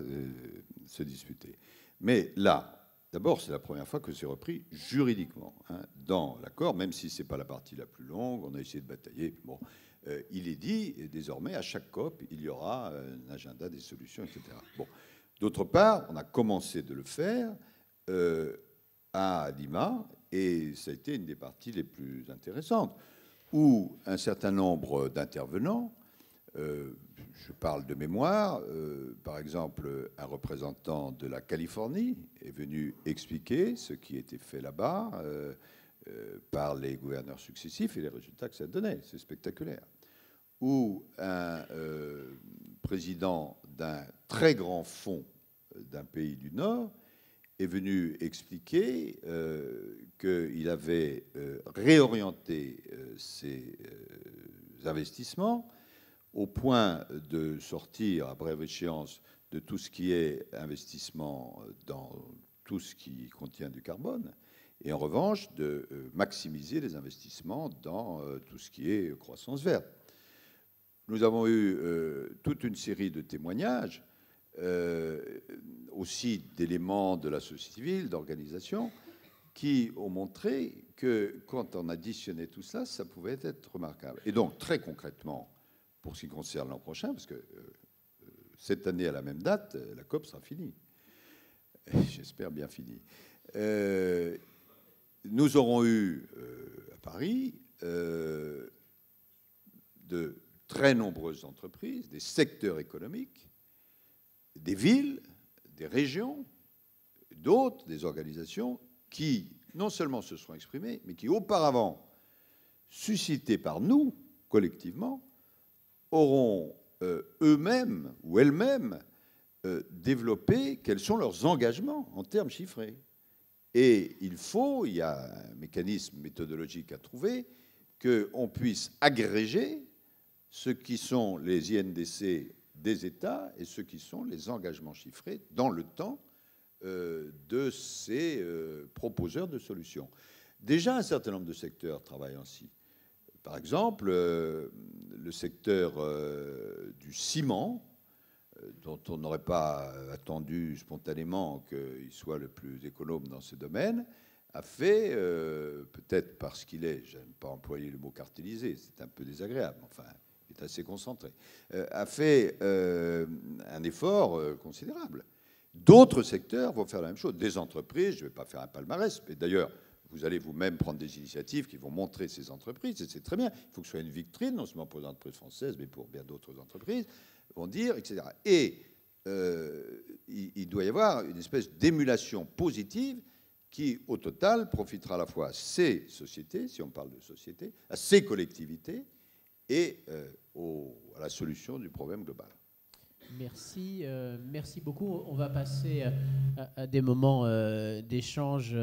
se disputer. Mais là, d'abord, c'est la première fois que c'est repris juridiquement dans l'accord, même si ce n'est pas la partie la plus longue. On a essayé de batailler. Bon, il est dit, et désormais, à chaque COP, il y aura un agenda des solutions, etc. Bon. D'autre part, on a commencé de le faire à Lima, et ça a été une des parties les plus intéressantes, où un certain nombre d'intervenants, je parle de mémoire, par exemple, un représentant de la Californie est venu expliquer ce qui était fait là-bas par les gouverneurs successifs et les résultats que ça donnait. C'est spectaculaire. Ou un président d'un très grand fonds d'un pays du Nord est venu expliquer qu'il avait réorienté ses investissements au point de sortir à brève échéance de tout ce qui est investissement dans tout ce qui contient du carbone, et en revanche de maximiser les investissements dans tout ce qui est croissance verte. Nous avons eu toute une série de témoignages, aussi d'éléments de la société civile, d'organisations, qui ont montré que quand on additionnait tout cela, ça pouvait être remarquable. Et donc, très concrètement, pour ce qui concerne l'an prochain, parce que cette année, à la même date, la COP sera finie. J'espère bien finie. Nous aurons eu à Paris de très nombreuses entreprises, des secteurs économiques, des villes, des régions, d'autres, des organisations qui non seulement se seront exprimées, mais qui auparavant, suscités par nous, collectivement, auront eux-mêmes ou elles-mêmes développé quels sont leurs engagements en termes chiffrés. Et il y a un mécanisme méthodologique à trouver, qu'on puisse agréger ce qui sont les INDC des États et ce qui sont les engagements chiffrés dans le temps de ces proposeurs de solutions. Déjà, un certain nombre de secteurs travaillent ainsi. Par exemple, le secteur du ciment, dont on n'aurait pas attendu spontanément qu'il soit le plus économe dans ce domaine, a fait, peut-être parce qu'il est, je n'aime pas employer le mot cartélisé, c'est un peu désagréable, enfin, il est assez concentré, a fait un effort considérable. D'autres secteurs vont faire la même chose. Des entreprises, je ne vais pas faire un palmarès, mais d'ailleurs, vous allez vous-même prendre des initiatives qui vont montrer ces entreprises, et c'est très bien. Il faut que ce soit une vitrine, non seulement pour les entreprises françaises, mais pour bien d'autres entreprises, vont dire, etc. Et il doit y avoir une espèce d'émulation positive qui, au total, profitera à la fois à ces sociétés, si on parle de sociétés, à ces collectivités, et à la solution du problème global. Merci, merci beaucoup. On va passer à des moments d'échange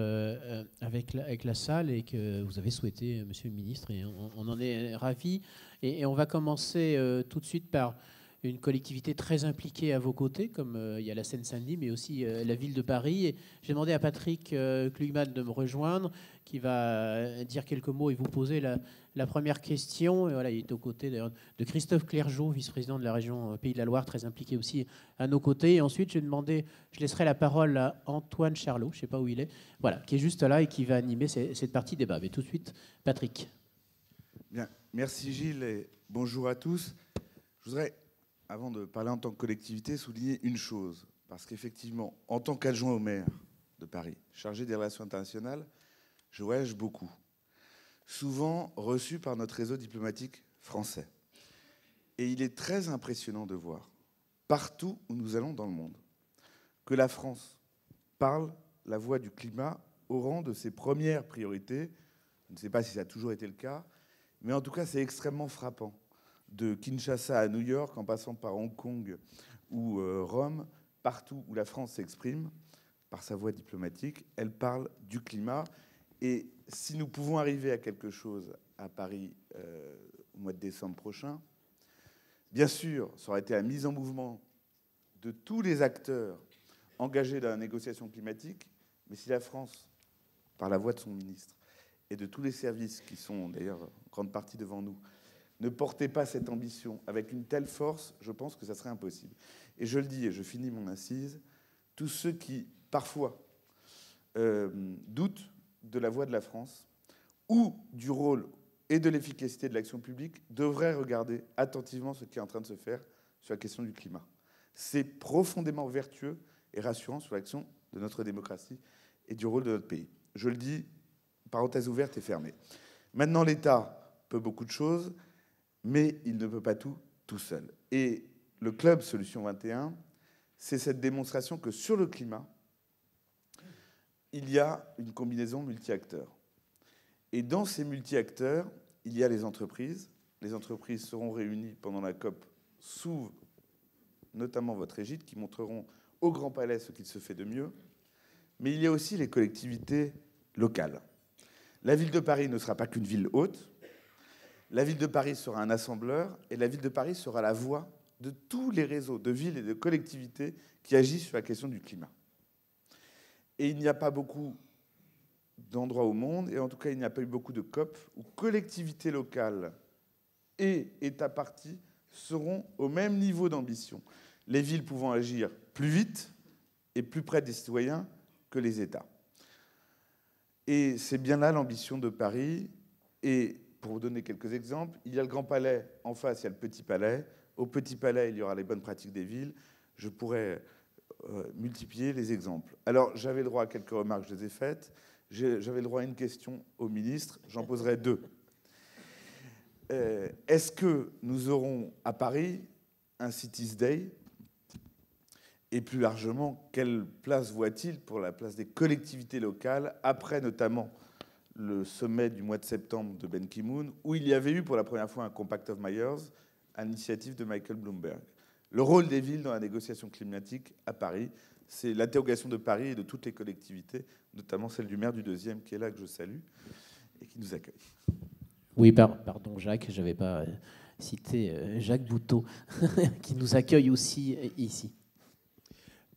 avec la salle et que vous avez souhaité, Monsieur le Ministre, et on en est ravis. Et on va commencer tout de suite par une collectivité très impliquée à vos côtés, comme il y a la Seine-Saint-Denis, mais aussi la ville de Paris. J'ai demandé à Patrick Klugman de me rejoindre, qui va dire quelques mots et vous poser la première question. Et voilà, il est aux côtés de Christophe Clergeau, vice-président de la région Pays de la Loire, très impliqué aussi à nos côtés. Et ensuite, je laisserai la parole à Antoine Charlot, je ne sais pas où il est, voilà, qui est juste là et qui va animer cette partie débat. Mais tout de suite, Patrick. Bien, merci Gilles et bonjour à tous. Je voudrais, avant de parler en tant que collectivité, souligner une chose. Parce qu'effectivement, en tant qu'adjoint au maire de Paris, chargé des relations internationales, je voyage beaucoup. Souvent reçu par notre réseau diplomatique français. Et il est très impressionnant de voir, partout où nous allons dans le monde, que la France parle la voix du climat au rang de ses premières priorités. Je ne sais pas si ça a toujours été le cas, mais en tout cas, c'est extrêmement frappant. De Kinshasa à New York, en passant par Hong Kong ou Rome, partout où la France s'exprime, par sa voix diplomatique, elle parle du climat. Et si nous pouvons arriver à quelque chose à Paris au mois de décembre prochain, bien sûr, ça aurait été la mise en mouvement de tous les acteurs engagés dans la négociation climatique, mais si la France, par la voix de son ministre, et de tous les services qui sont d'ailleurs en grande partie devant nous, ne portait pas cette ambition avec une telle force, je pense que ça serait impossible. Et je le dis, et je finis mon incise, tous ceux qui, parfois, doutent de la voix de la France ou du rôle et de l'efficacité de l'action publique devraient regarder attentivement ce qui est en train de se faire sur la question du climat. C'est profondément vertueux et rassurant sur l'action de notre démocratie et du rôle de notre pays. Je le dis, parenthèse ouverte et fermée. Maintenant, l'État peut beaucoup de choses, mais il ne peut pas tout seul. Et le Club Solution 21, c'est cette démonstration que sur le climat, il y a une combinaison multi-acteurs. Et dans ces multi-acteurs, il y a les entreprises. Les entreprises seront réunies pendant la COP sous notamment votre égide, qui montreront au Grand Palais ce qu'il se fait de mieux. Mais il y a aussi les collectivités locales. La ville de Paris ne sera pas qu'une ville haute. La ville de Paris sera un assembleur et la ville de Paris sera la voix de tous les réseaux de villes et de collectivités qui agissent sur la question du climat. Et il n'y a pas beaucoup d'endroits au monde, et en tout cas il n'y a pas eu beaucoup de COP, où collectivités locales et États partis seront au même niveau d'ambition. Les villes pouvant agir plus vite et plus près des citoyens que les États. Et c'est bien là l'ambition de Paris. Et pour vous donner quelques exemples, il y a le Grand Palais, en face il y a le Petit Palais. Au Petit Palais, il y aura les bonnes pratiques des villes. Je pourrais multiplier les exemples. Alors, j'avais le droit à quelques remarques, je les ai faites. J'avais le droit à une question au ministre, j'en poserai deux. Est-ce que nous aurons à Paris un Cities Day? Et plus largement, quelle place voit-il pour la place des collectivités locales, après notamment le sommet du mois de septembre de Ben Ki-moon, où il y avait eu pour la première fois un Compact of Mayors, à l'initiative de Michael Bloomberg. Le rôle des villes dans la négociation climatique à Paris, c'est l'interrogation de Paris et de toutes les collectivités, notamment celle du maire du 2e, qui est là, que je salue, et qui nous accueille. Oui, pardon Jacques, je n'avais pas cité Jacques Bouteau, qui nous accueille aussi ici.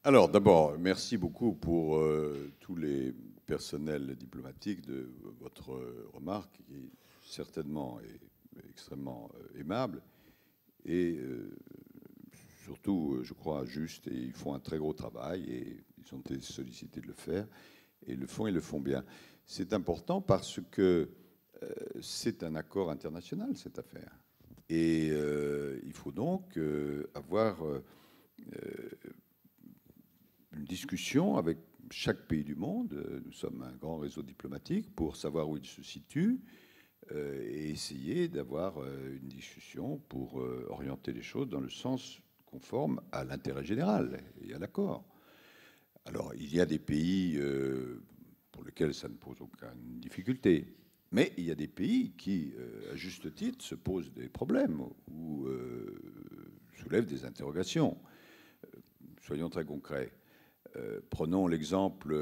Alors, d'abord, merci beaucoup pour tous les personnels diplomatiques de votre remarque, qui certainement est extrêmement aimable et surtout, je crois, juste. Et ils font un très gros travail et ils ont été sollicités de le faire et le font et le font bien. C'est important parce que c'est un accord international, cette affaire. Et il faut donc avoir une discussion avec chaque pays du monde. Nous sommes un grand réseau diplomatique pour savoir où il se situe et essayer d'avoir une discussion pour orienter les choses dans le sens conforme à l'intérêt général et à l'accord. Alors, il y a des pays pour lesquels ça ne pose aucune difficulté, mais il y a des pays qui, à juste titre, se posent des problèmes ou soulèvent des interrogations. Soyons très concrets. Prenons l'exemple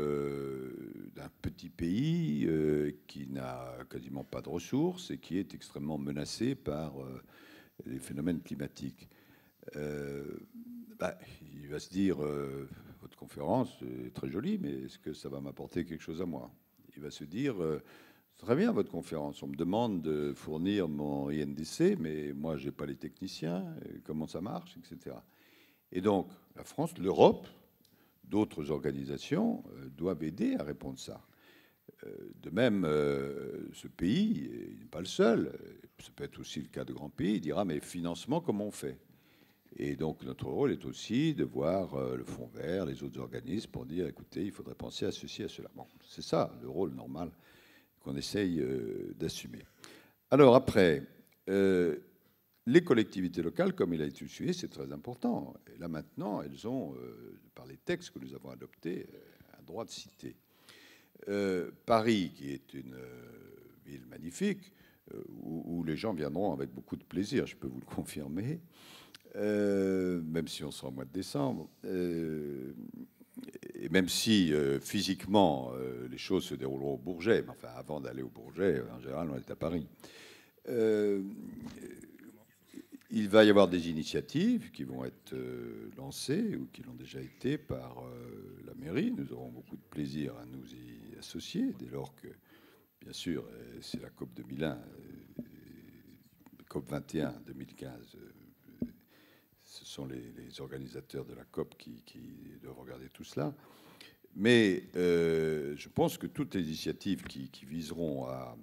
d'un petit pays qui n'a quasiment pas de ressources et qui est extrêmement menacé par les phénomènes climatiques. Il va se dire, votre conférence est très jolie, mais est-ce que ça va m'apporter quelque chose à moi? Il va se dire, très bien votre conférence, on me demande de fournir mon INDC, mais moi je n'ai pas les techniciens, comment ça marche, etc. Et donc la France, l'Europe, d'autres organisations doivent aider à répondre à ça. De même, ce pays, il n'est pas le seul, ça peut être aussi le cas de grands pays, il dira, mais financement, comment on fait? Et donc notre rôle est aussi de voir le Fonds vert, les autres organismes, pour dire, écoutez, il faudrait penser à ceci, à cela. Bon, c'est ça, le rôle normal qu'on essaye d'assumer. Alors après, les collectivités locales, comme il a été souligné, c'est très important. Et là, maintenant, elles ont, par les textes que nous avons adoptés, un droit de cité. Paris, qui est une ville magnifique, où les gens viendront avec beaucoup de plaisir, je peux vous le confirmer, même si on sera au mois de décembre, et même si physiquement les choses se dérouleront au Bourget, mais enfin avant d'aller au Bourget, en général on est à Paris. Il va y avoir des initiatives qui vont être lancées ou qui l'ont déjà été par la mairie. Nous aurons beaucoup de plaisir à nous y associer dès lors que, bien sûr, c'est la COP 2001, COP 21 2015. Ce sont les organisateurs de la COP qui doivent regarder tout cela. Mais je pense que toutes les initiatives qui viseront à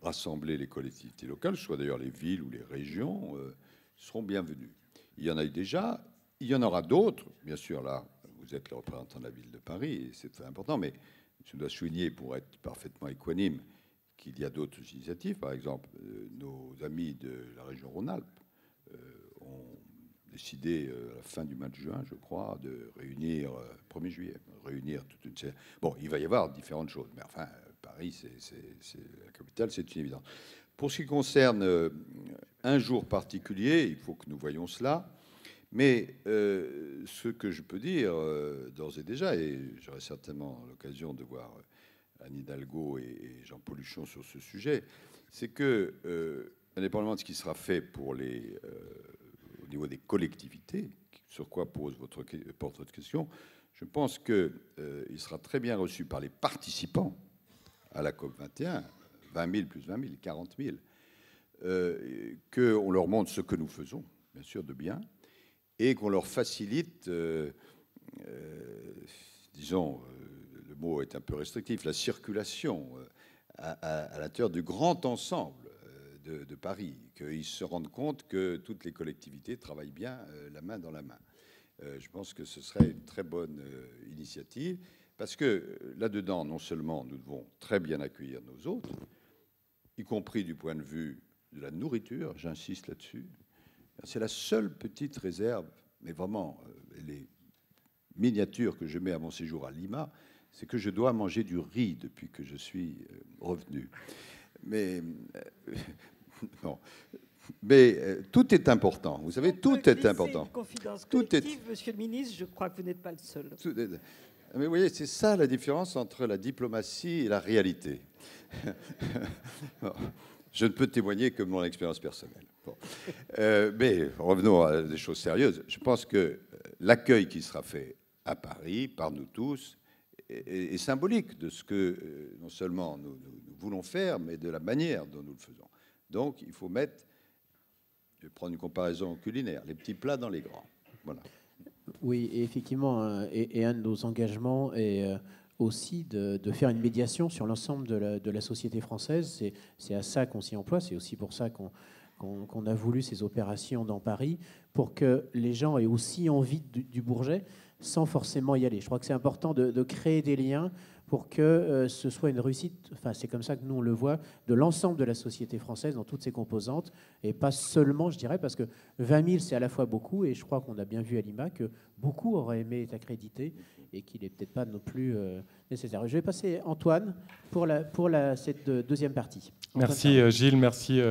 rassembler les collectivités locales, soit d'ailleurs les villes ou les régions, seront bienvenues. Il y en a eu déjà, il y en aura d'autres. Bien sûr, là, vous êtes le représentant de la ville de Paris, et c'est très important, mais je dois souligner, pour être parfaitement équanime, qu'il y a d'autres initiatives. Par exemple, nos amis de la région Rhône-Alpes ont décidé, à la fin du mois de juin, je crois, de réunir, 1er juillet, réunir toute une série. Bon, il va y avoir différentes choses, mais enfin, Paris, c'est la capitale, c'est une évidence. Pour ce qui concerne un jour particulier, il faut que nous voyions cela. Mais ce que je peux dire d'ores et déjà, et j'aurai certainement l'occasion de voir Anne Hidalgo et Jean-Paul Huchon sur ce sujet, c'est que, indépendamment de ce qui sera fait pour au niveau des collectivités, sur quoi porte votre question, je pense qu'il sera très bien reçu par les participants à la COP 21, 20 000 plus 20 000, 40 000, qu'on leur montre ce que nous faisons, bien sûr, de bien, et qu'on leur facilite, disons, le mot est un peu restrictif, la circulation à l'intérieur du grand ensemble de Paris, qu'ils se rendent compte que toutes les collectivités travaillent bien la main dans la main. Je pense que ce serait une très bonne initiative, parce que là-dedans, non seulement nous devons très bien accueillir nos hôtes, y compris du point de vue de la nourriture, j'insiste là-dessus. C'est la seule petite réserve, mais vraiment, les miniatures que je mets à mon séjour à Lima, c'est que je dois manger du riz depuis que je suis revenu. Mais, non. Mais tout est important. Vous savez, tout est important. Une confidence collective, monsieur le ministre, je crois que vous n'êtes pas le seul. Mais vous voyez, c'est ça la différence entre la diplomatie et la réalité. Bon, je ne peux témoigner que de mon expérience personnelle. Bon. Mais revenons à des choses sérieuses. Je pense que l'accueil qui sera fait à Paris, par nous tous, est symbolique de ce que non seulement nous voulons faire, mais de la manière dont nous le faisons. Donc, il faut mettre, je vais prendre une comparaison culinaire, les petits plats dans les grands. Voilà. Oui, et effectivement, et un de nos engagements est aussi de faire une médiation sur l'ensemble de la société française. C'est à ça qu'on s'y emploie, c'est aussi pour ça qu'on a voulu ces opérations dans Paris, pour que les gens aient aussi envie du Bourget sans forcément y aller. Je crois que c'est important de créer des liens pour que ce soit une réussite, enfin c'est comme ça que nous on le voit, de l'ensemble de la société française dans toutes ses composantes, et pas seulement, je dirais, parce que 20 000 c'est à la fois beaucoup, et je crois qu'on a bien vu à Lima que beaucoup auraient aimé être accrédités, et qu'il n'est peut-être pas non plus nécessaire. Je vais passer Antoine pour cette deuxième partie. Antoine, merci Gilles, merci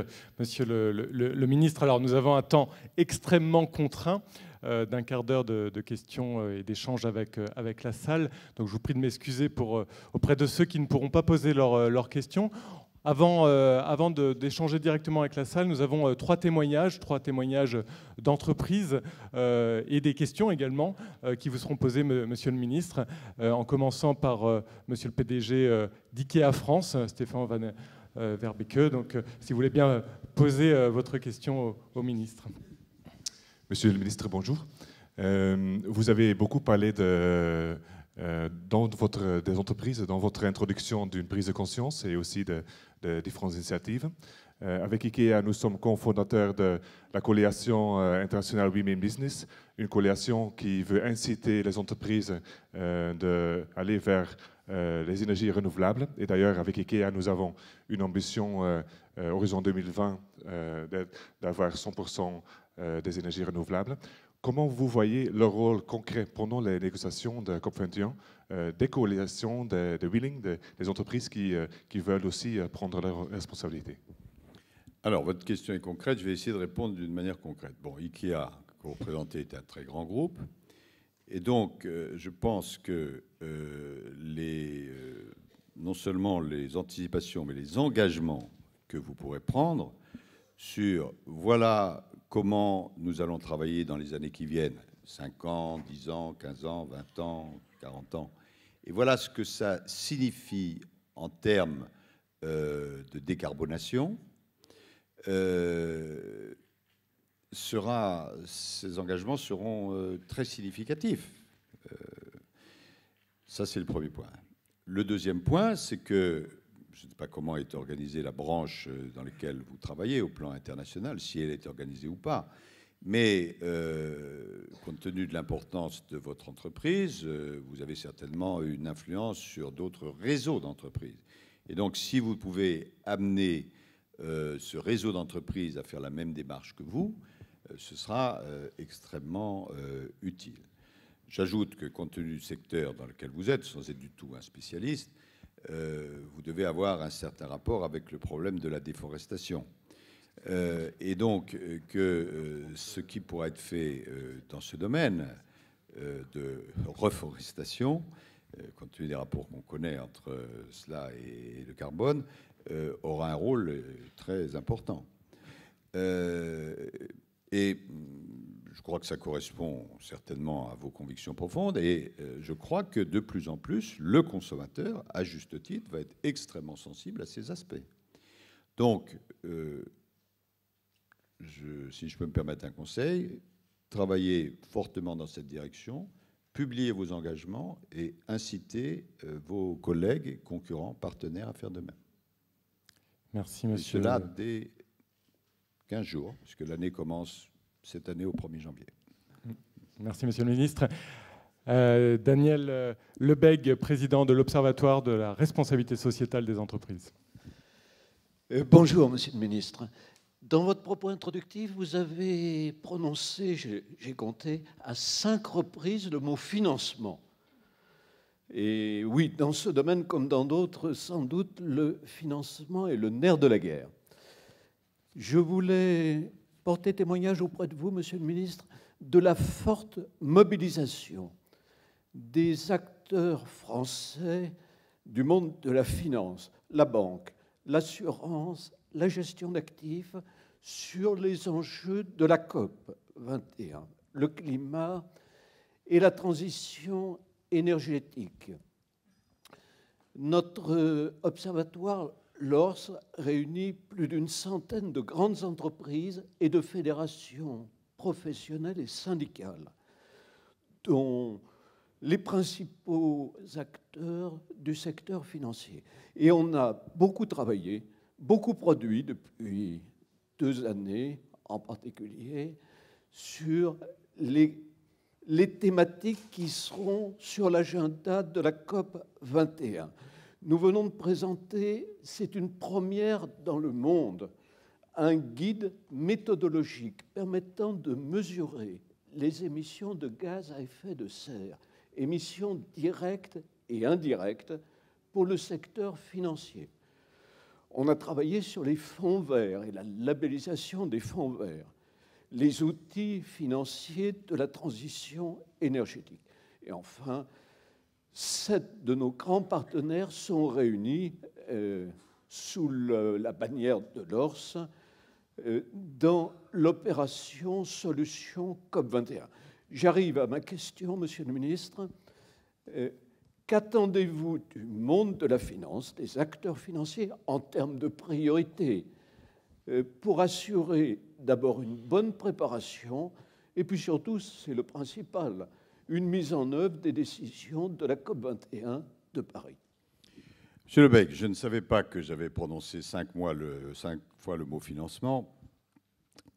monsieur le ministre. Alors nous avons un temps extrêmement contraint, d'un quart d'heure de questions et d'échanges avec la salle. Donc je vous prie de m'excuser auprès de ceux qui ne pourront pas poser leurs questions. Avant d'échanger directement avec la salle, nous avons trois témoignages d'entreprises et des questions également qui vous seront posées, monsieur le ministre, en commençant par monsieur le PDG d'IKEA France, Stéphane Van Verbeke. Donc si vous voulez bien poser votre question au ministre. Monsieur le ministre, bonjour. Vous avez beaucoup parlé des entreprises dans votre introduction d'une prise de conscience et aussi de différentes initiatives. Avec IKEA, nous sommes cofondateurs de la coalition internationale Women Business, une coalition qui veut inciter les entreprises d'aller vers les énergies renouvelables. Et d'ailleurs, avec IKEA, nous avons une ambition horizon 2020 d'avoir 100% des énergies renouvelables. Comment vous voyez le rôle concret pendant les négociations de COP21 des coalitions, de wheeling, des entreprises qui veulent aussi prendre leurs responsabilités? Alors, votre question est concrète. Je vais essayer de répondre d'une manière concrète. Bon, IKEA, que vous représentez, est un très grand groupe. Et donc, je pense que non seulement les anticipations, mais les engagements que vous pourrez prendre sur voilà comment nous allons travailler dans les années qui viennent, 5 ans, 10 ans, 15 ans, 20 ans, 40 ans, et voilà ce que ça signifie en termes de décarbonation, ces engagements seront très significatifs. Ça, c'est le premier point. Le deuxième point, c'est que je ne sais pas comment est organisée la branche dans laquelle vous travaillez au plan international, si elle est organisée ou pas, mais compte tenu de l'importance de votre entreprise, vous avez certainement une influence sur d'autres réseaux d'entreprises. Et donc, si vous pouvez amener ce réseau d'entreprises à faire la même démarche que vous, ce sera extrêmement utile. J'ajoute que, compte tenu du secteur dans lequel vous êtes, sans être du tout un spécialiste, vous devez avoir un certain rapport avec le problème de la déforestation. Et donc, ce qui pourra être fait dans ce domaine de reforestation, compte tenu des rapports qu'on connaît entre cela et le carbone, aura un rôle très important. Et je crois que ça correspond certainement à vos convictions profondes. Et je crois que de plus en plus, le consommateur, à juste titre, va être extrêmement sensible à ces aspects. Donc, si je peux me permettre un conseil, travaillez fortement dans cette direction, publiez vos engagements et incitez vos collègues, concurrents, partenaires à faire de même. Merci, monsieur. Et cela dès 15 jours, puisque l'année commence cette année au 1er janvier. Merci, monsieur le ministre. Daniel Lebègue, président de l'Observatoire de la responsabilité sociétale des entreprises. Bonjour, monsieur le ministre. Dans votre propos introductif, vous avez prononcé, j'ai compté, à 5 reprises le mot financement. Et oui, dans ce domaine comme dans d'autres, sans doute, le financement est le nerf de la guerre. Je voulais porter témoignage auprès de vous, monsieur le ministre, de la forte mobilisation des acteurs français du monde de la finance, la banque, l'assurance, la gestion d'actifs, sur les enjeux de la COP 21, le climat et la transition énergétique. Notre observatoire l'ORS réunit plus d'une centaine de grandes entreprises et de fédérations professionnelles et syndicales, dont les principaux acteurs du secteur financier. Et on a beaucoup travaillé, beaucoup produit depuis 2 années en particulier, sur les thématiques qui seront sur l'agenda de la COP 21. Nous venons de présenter, c'est une première dans le monde, un guide méthodologique permettant de mesurer les émissions de gaz à effet de serre, émissions directes et indirectes pour le secteur financier. On a travaillé sur les fonds verts et la labellisation des fonds verts, les outils financiers de la transition énergétique. Et enfin, 7 de nos grands partenaires sont réunis sous la bannière de l'ORS dans l'opération Solutions COP21. J'arrive à ma question, monsieur le ministre. Qu'attendez-vous du monde de la finance, des acteurs financiers, en termes de priorité, pour assurer d'abord une bonne préparation et puis surtout, c'est le principal, une mise en œuvre des décisions de la COP21 de Paris? Monsieur Lebègue, je ne savais pas que j'avais prononcé 5 fois le mot financement,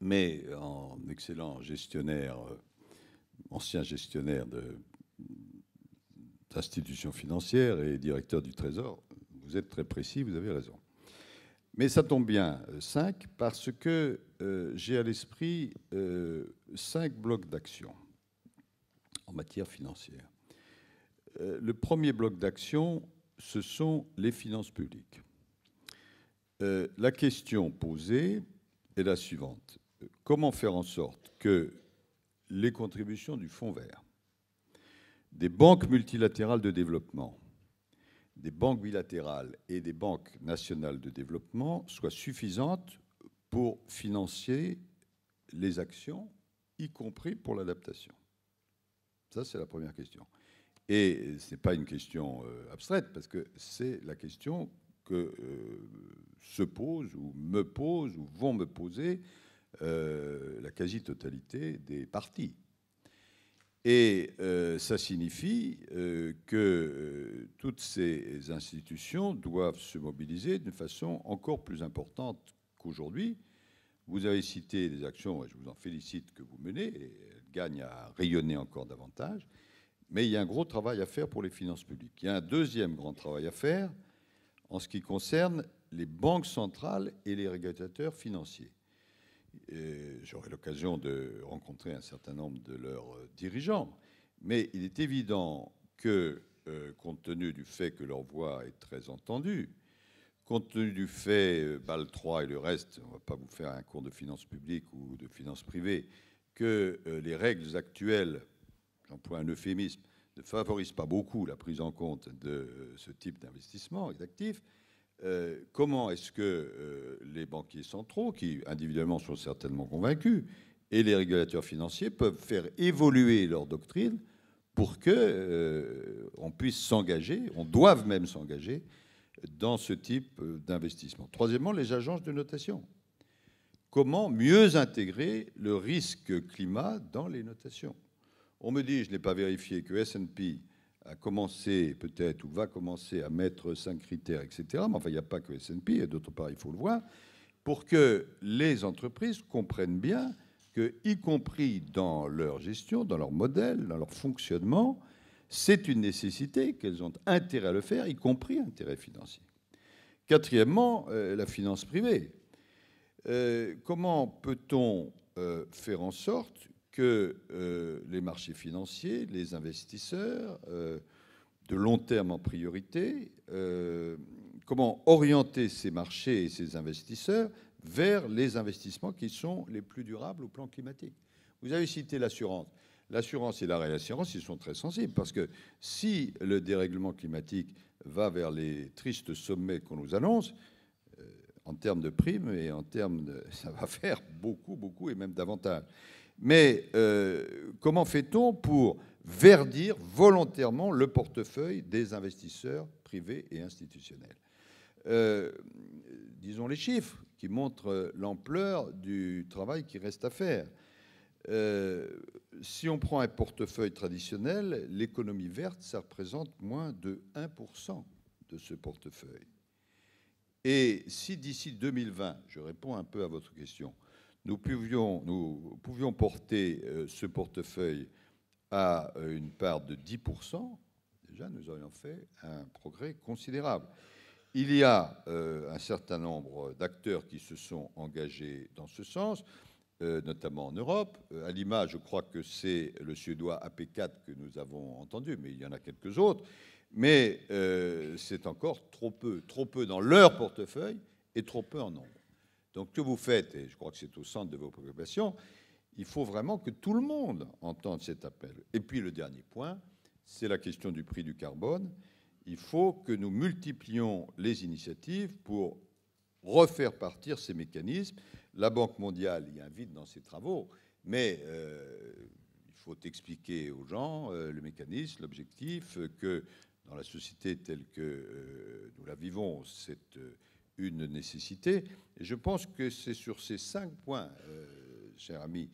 mais en excellent gestionnaire, ancien gestionnaire institutions financières et directeur du Trésor. Vous êtes très précis, vous avez raison. Mais ça tombe bien, 5, parce que j'ai à l'esprit 5 blocs d'action en matière financière. Le premier bloc d'action, ce sont les finances publiques. La question posée est la suivante. Comment faire en sorte que les contributions du Fonds vert, des banques multilatérales de développement, des banques bilatérales et des banques nationales de développement soient suffisantes pour financer les actions, y compris pour l'adaptation? Ça, c'est la première question. Et ce n'est pas une question abstraite, parce que c'est la question que se pose, ou me pose, ou vont me poser la quasi-totalité des partis. Et ça signifie que toutes ces institutions doivent se mobiliser d'une façon encore plus importante qu'aujourd'hui. Vous avez cité des actions, et je vous en félicite, que vous menez, et elles gagnent à rayonner encore davantage. Mais il y a un gros travail à faire pour les finances publiques. Il y a un deuxième grand travail à faire en ce qui concerne les banques centrales et les régulateurs financiers. J'aurai l'occasion de rencontrer un certain nombre de leurs dirigeants, mais il est évident que, compte tenu du fait que leur voix est très entendue, compte tenu du fait, BAL 3 et le reste, on ne va pas vous faire un cours de finances publiques ou de finances privées, que les règles actuelles, j'emploie un euphémisme, ne favorisent pas beaucoup la prise en compte de ce type d'investissement et d'actifs. Comment est-ce que les banquiers centraux, qui individuellement sont certainement convaincus, et les régulateurs financiers peuvent faire évoluer leur doctrine pour qu'on puisse s'engager, on doive même s'engager dans ce type d'investissement? Troisièmement, les agences de notation. Comment mieux intégrer le risque climat dans les notations? On me dit, je n'ai pas vérifié, que S&P a commencé peut-être ou va commencer à mettre 5 critères, etc. Mais enfin, il n'y a pas que S&P, et d'autre part, il faut le voir, pour que les entreprises comprennent bien que, y compris dans leur gestion, dans leur modèle, dans leur fonctionnement, c'est une nécessité, qu'elles ont intérêt à le faire, y compris intérêt financier. Quatrièmement, la finance privée. Comment peut-on faire en sorte que les marchés financiers, les investisseurs, de long terme en priorité, comment orienter ces marchés et ces investisseurs vers les investissements qui sont les plus durables au plan climatique? Vous avez cité l'assurance. L'assurance et la réassurance, ils sont très sensibles, parce que si le dérèglement climatique va vers les tristes sommets qu'on nous annonce, en termes de primes et en termes de... ça va faire beaucoup, beaucoup, et même davantage. Mais comment fait-on pour verdir volontairement le portefeuille des investisseurs privés et institutionnels? Disons les chiffres qui montrent l'ampleur du travail qui reste à faire. Si on prend un portefeuille traditionnel, l'économie verte, ça représente moins de 1% de ce portefeuille. Et si d'ici 2020, je réponds un peu à votre question, nous pouvions porter ce portefeuille à une part de 10%, déjà nous aurions fait un progrès considérable. Il y a un certain nombre d'acteurs qui se sont engagés dans ce sens, notamment en Europe. À l'image, je crois que c'est le suédois AP4 que nous avons entendu, mais il y en a quelques autres. Mais c'est encore trop peu dans leur portefeuille et trop peu en nombre. Donc, que vous faites, et je crois que c'est au centre de vos préoccupations, il faut vraiment que tout le monde entende cet appel. Et puis, le dernier point, c'est la question du prix du carbone. Il faut que nous multiplions les initiatives pour refaire partir ces mécanismes. La Banque mondiale y invite dans ses travaux, mais il faut expliquer aux gens le mécanisme, l'objectif, que dans la société telle que nous la vivons, c'est une nécessité. Et je pense que c'est sur ces 5 points, cher ami,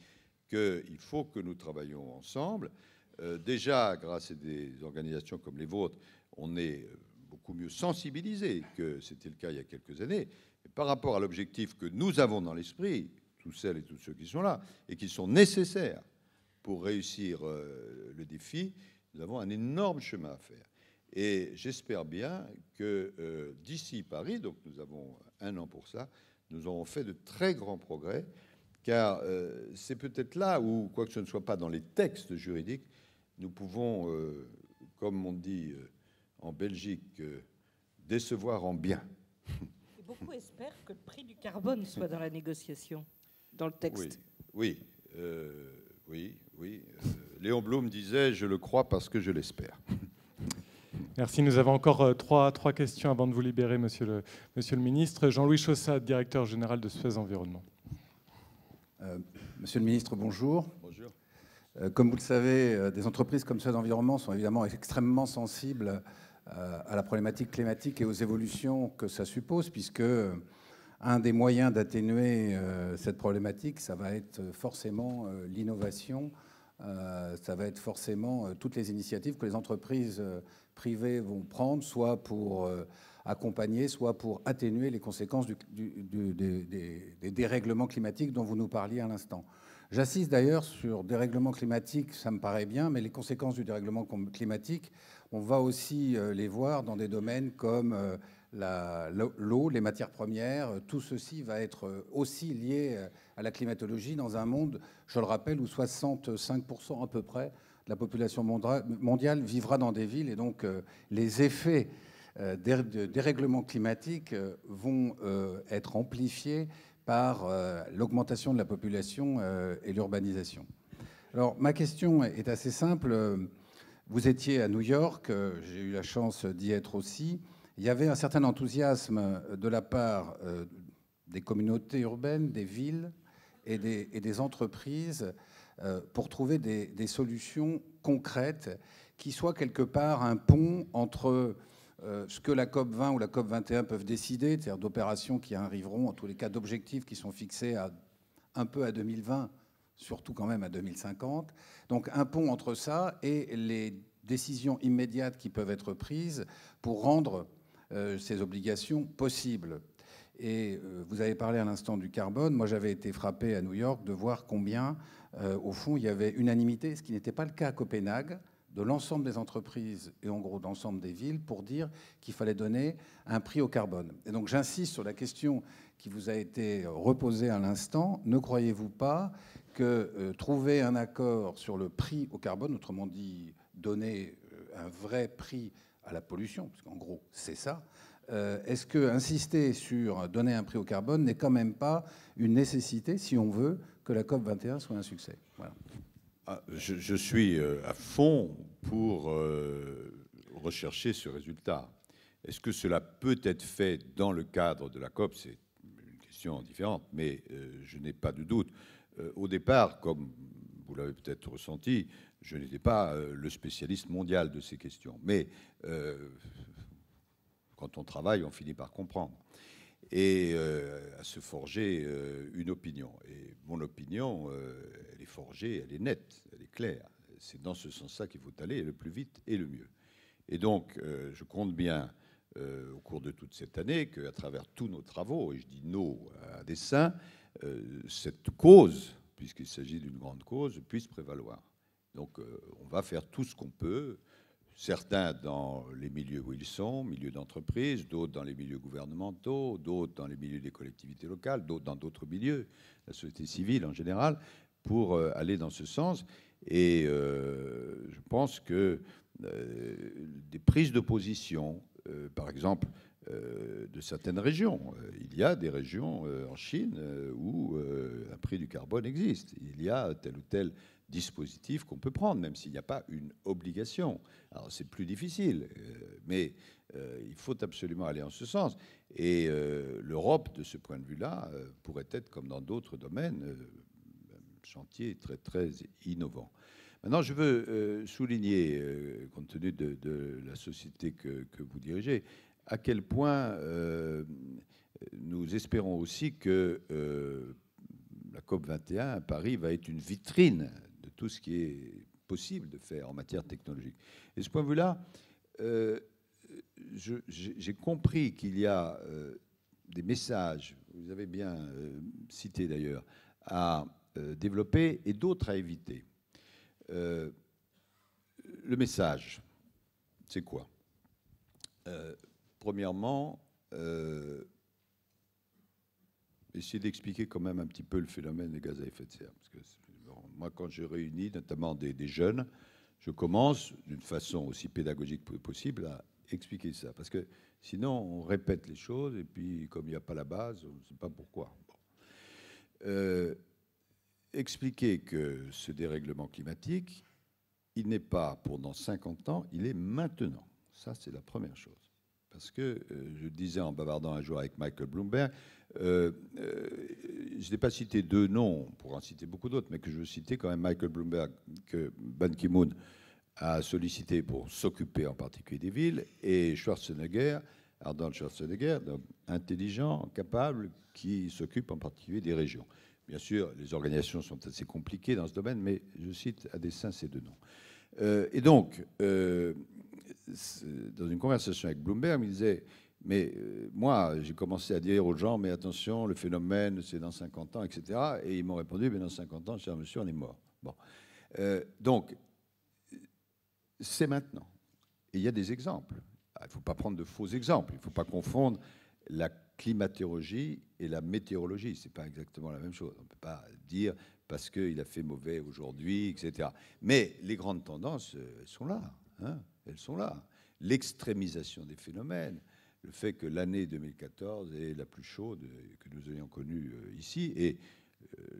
qu'il faut que nous travaillions ensemble. Déjà, grâce à des organisations comme les vôtres, on est beaucoup mieux sensibilisés que c'était le cas il y a quelques années. Et par rapport à l'objectif que nous avons dans l'esprit, tous celles et tous ceux qui sont là, et qui sont nécessaires pour réussir le défi, nous avons un énorme chemin à faire. Et j'espère bien que d'ici Paris, donc nous avons 1 an pour ça, nous aurons fait de très grands progrès, car c'est peut-être là où, quoi que ce ne soit pas dans les textes juridiques, nous pouvons, comme on dit en Belgique, décevoir en bien. Et beaucoup espèrent que le prix du carbone soit dans la négociation, dans le texte. Oui. Léon Blum disait « Je le crois parce que je l'espère ». Merci. Nous avons encore trois questions avant de vous libérer, monsieur le ministre. Jean-Louis Chaussade, directeur général de Suez Environnement. Monsieur le ministre, bonjour. Bonjour. Comme vous le savez, des entreprises comme Suez Environnement sont évidemment extrêmement sensibles à la problématique climatique et aux évolutions que ça suppose, puisque un des moyens d'atténuer cette problématique, ça va être forcément l'innovation, ça va être forcément toutes les initiatives que les entreprises privées vont prendre, soit pour accompagner, soit pour atténuer les conséquences des dérèglements climatiques dont vous nous parliez à l'instant. J'assiste d'ailleurs sur dérèglements climatiques, ça me paraît bien, mais les conséquences du dérèglement climatique, on va aussi les voir dans des domaines comme l'eau, les matières premières. Tout ceci va être aussi lié à la climatologie dans un monde, je le rappelle, où 65% à peu près de la population mondiale vivra dans des villes. Et donc les effets des dérèglements climatiques vont être amplifiés par l'augmentation de la population et l'urbanisation. Alors ma question est assez simple. Vous étiez à New York, j'ai eu la chance d'y être aussi. Il y avait un certain enthousiasme de la part des communautés urbaines, des villes et des entreprises pour trouver des solutions concrètes qui soient quelque part un pont entre ce que la COP20 ou la COP21 peuvent décider, c'est-à-dire d'opérations qui arriveront, en tous les cas d'objectifs qui sont fixés un peu à 2020, surtout quand même à 2050. Donc un pont entre ça et les décisions immédiates qui peuvent être prises pour rendre ces obligations possibles. Et vous avez parlé à l'instant du carbone. Moi, j'avais été frappé à New York de voir combien, au fond, il y avait unanimité, ce qui n'était pas le cas à Copenhague, de l'ensemble des entreprises et en gros d'ensemble des villes pour dire qu'il fallait donner un prix au carbone. Et donc j'insiste sur la question qui vous a été reposée à l'instant. Ne croyez-vous pas que trouver un accord sur le prix au carbone, autrement dit donner un vrai prix à la pollution, parce qu'en gros c'est ça, est-ce que insister sur donner un prix au carbone n'est quand même pas une nécessité si on veut que la COP21 soit un succès? Voilà. Je suis à fond pour rechercher ce résultat. Est-ce que cela peut être fait dans le cadre de la COP? C'est une question différente, mais je n'ai pas de doute. Au départ, comme vous l'avez peut-être ressenti, je n'étais pas le spécialiste mondial de ces questions. Mais quand on travaille, on finit par comprendre et à se forger une opinion. Et mon opinion, elle est forgée, elle est nette, elle est claire. C'est dans ce sens-là qu'il faut aller le plus vite et le mieux. Et donc, je compte bien, au cours de toute cette année, qu'à travers tous nos travaux, et je dis nos à dessein, cette cause, puisqu'il s'agit d'une grande cause, puisse prévaloir. Donc, on va faire tout ce qu'on peut, certains dans les milieux où ils sont, milieux d'entreprise, d'autres dans les milieux gouvernementaux, d'autres dans les milieux des collectivités locales, d'autres dans d'autres milieux, la société civile en général, pour aller dans ce sens. Et je pense que des prises de position, par exemple, de certaines régions. Il y a des régions en Chine où un prix du carbone existe. Il y a tel ou tel dispositif qu'on peut prendre, même s'il n'y a pas une obligation. Alors c'est plus difficile, mais il faut absolument aller en ce sens. Et l'Europe, de ce point de vue-là, pourrait être, comme dans d'autres domaines, un chantier très, très innovant. Maintenant, je veux souligner, compte tenu de la société que vous dirigez, à quel point nous espérons aussi que la COP21 à Paris va être une vitrine de tout ce qui est possible de faire en matière technologique. Et de ce point de vue-là, j'ai compris qu'il y a des messages, vous avez bien cité d'ailleurs, à développer et d'autres à éviter. Le message, c'est quoi? Premièrement, essayer d'expliquer quand même un petit peu le phénomène des gaz à effet de serre. Parce que moi, quand je réunis notamment des jeunes, je commence d'une façon aussi pédagogique que possible à expliquer ça. Parce que sinon, on répète les choses et puis, comme il n'y a pas la base, on ne sait pas pourquoi. Bon. Expliquer que ce dérèglement climatique, il n'est pas pour dans 50 ans, il est maintenant. Ça, c'est la première chose. Parce que, je disais en bavardant un jour avec Michael Bloomberg, je n'ai pas cité deux noms, on pourra en citer beaucoup d'autres, mais que je veux citer quand même Michael Bloomberg, que Ban Ki-moon a sollicité pour s'occuper en particulier des villes, et Schwarzenegger, Arnold Schwarzenegger, intelligent, capable, qui s'occupe en particulier des régions. Bien sûr, les organisations sont assez compliquées dans ce domaine, mais je cite à dessein ces deux noms. Et donc, dans une conversation avec Bloomberg, il me disait, mais moi, j'ai commencé à dire aux gens, mais attention, le phénomène, c'est dans 50 ans, etc. Et ils m'ont répondu, mais dans 50 ans, cher monsieur, on est mort. Bon. Donc, c'est maintenant. Et il y a des exemples. Il ne faut pas prendre de faux exemples. Il ne faut pas confondre la climatologie et la météorologie. Ce n'est pas exactement la même chose. On ne peut pas dire parce qu'il a fait mauvais aujourd'hui, etc. Mais les grandes tendances, elles sont là. Hein, elles sont là. L'extrémisation des phénomènes, le fait que l'année 2014 est la plus chaude que nous ayons connue ici. Et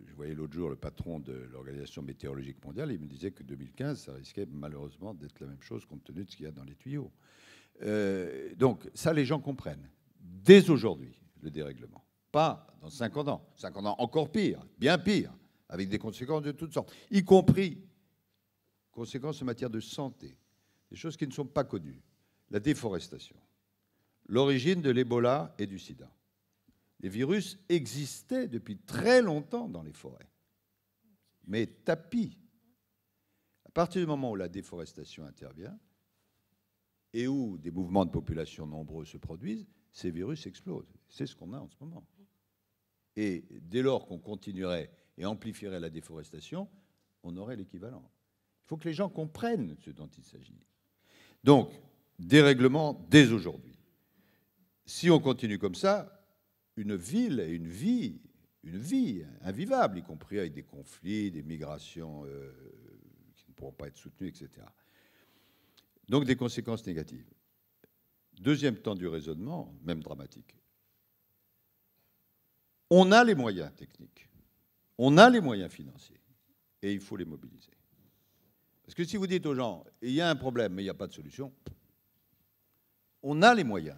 je voyais l'autre jour le patron de l'Organisation météorologique mondiale, il me disait que 2015, ça risquait malheureusement d'être la même chose compte tenu de ce qu'il y a dans les tuyaux. Donc ça, les gens comprennent. Dès aujourd'hui, le dérèglement. Pas dans 50 ans. 50 ans, encore pire, bien pire, avec des conséquences de toutes sortes, y compris conséquences en matière de santé, des choses qui ne sont pas connues. La déforestation, l'origine de l'Ebola et du sida. Les virus existaient depuis très longtemps dans les forêts, mais tapis. À partir du moment où la déforestation intervient et où des mouvements de population nombreux se produisent, ces virus explosent. C'est ce qu'on a en ce moment. Et dès lors qu'on continuerait et amplifierait la déforestation, on aurait l'équivalent. Il faut que les gens comprennent ce dont il s'agit. Donc, dérèglement dès aujourd'hui. Si on continue comme ça, une ville et une vie invivable, y compris avec des conflits, des migrations qui ne pourront pas être soutenues, etc. Donc des conséquences négatives. Deuxième temps du raisonnement, même dramatique. On a les moyens techniques, on a les moyens financiers, et il faut les mobiliser. Parce que si vous dites aux gens, il y a un problème, mais il n'y a pas de solution, on a les moyens.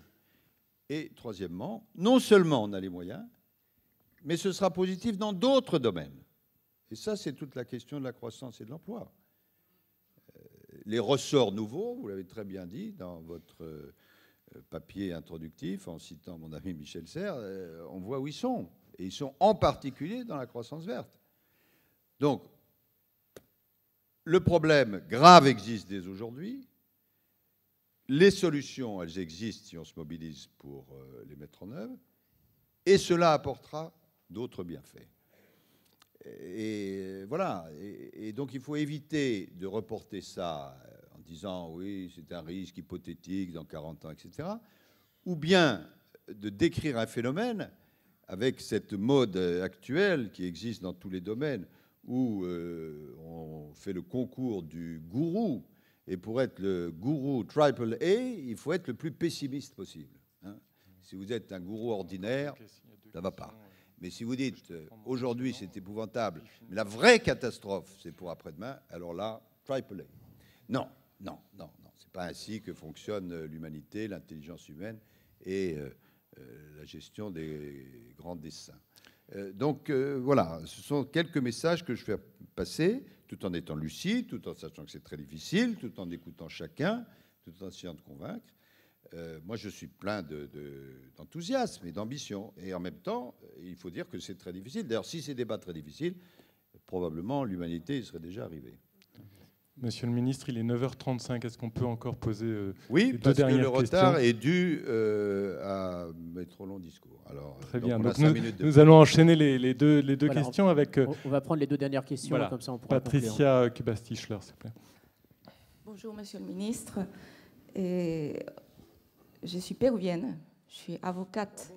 Et troisièmement, non seulement on a les moyens, mais ce sera positif dans d'autres domaines. Et ça, c'est toute la question de la croissance et de l'emploi. Les ressorts nouveaux, vous l'avez très bien dit dans votre papier introductif, en citant mon ami Michel Serres, on voit où ils sont. Et ils sont en particulier dans la croissance verte. Donc, le problème grave existe dès aujourd'hui. Les solutions, elles existent si on se mobilise pour les mettre en œuvre. Et cela apportera d'autres bienfaits. Et voilà. Et donc, il faut éviter de reporter ça en disant, oui, c'est un risque hypothétique dans 40 ans, etc. Ou bien de décrire un phénomène avec cette mode actuelle qui existe dans tous les domaines où on fait le concours du gourou. Et pour être le gourou triple A, il faut être le plus pessimiste possible. Hein. Si vous êtes un gourou ordinaire, ça ne va pas. Mais si vous dites, aujourd'hui c'est épouvantable, mais la vraie catastrophe, c'est pour après-demain, alors là, triple A. Non. Ce n'est pas ainsi que fonctionne l'humanité, l'intelligence humaine et la gestion des grands desseins. Donc voilà, ce sont quelques messages que je fais passer, tout en étant lucide, tout en sachant que c'est très difficile, tout en écoutant chacun, tout en essayant de convaincre. Moi, je suis plein d'enthousiasme et d'ambition. Et en même temps, il faut dire que c'est très difficile. D'ailleurs, si ces débats très difficiles, probablement l'humanité y serait déjà arrivée. Monsieur le ministre, il est 9h35. Est-ce qu'on peut encore poser oui, les deux parce que dernières le retard questions est dû à mes trop longs discours. Alors, très bien. Donc nous allons enchaîner les deux voilà, questions avec... On va prendre les deux dernières questions, voilà, comme ça on pourra Patricia Kubas-Tischler, s'il vous plaît. Bonjour, Monsieur le ministre. Et je suis péruvienne, je suis avocate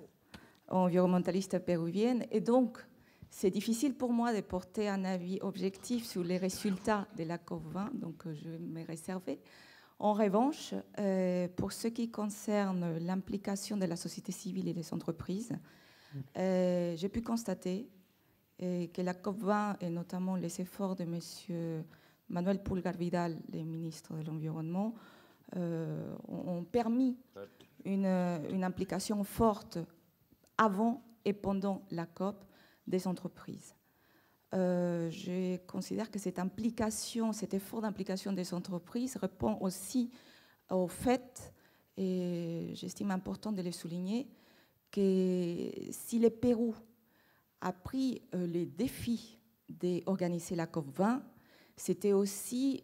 environnementaliste péruvienne, et donc c'est difficile pour moi de porter un avis objectif sur les résultats de la COP20, donc je vais me réserver. En revanche, pour ce qui concerne l'implication de la société civile et des entreprises, j'ai pu constater que la COP20 et notamment les efforts de M. Manuel Pulgar Vidal, le ministre de l'Environnement, ont permis une implication forte avant et pendant la COP des entreprises. Je considère que cette implication, cet effort d'implication des entreprises répond aussi au fait, et j'estime important de le souligner, que si le Pérou a pris les défis d'organiser la COP20, c'était aussi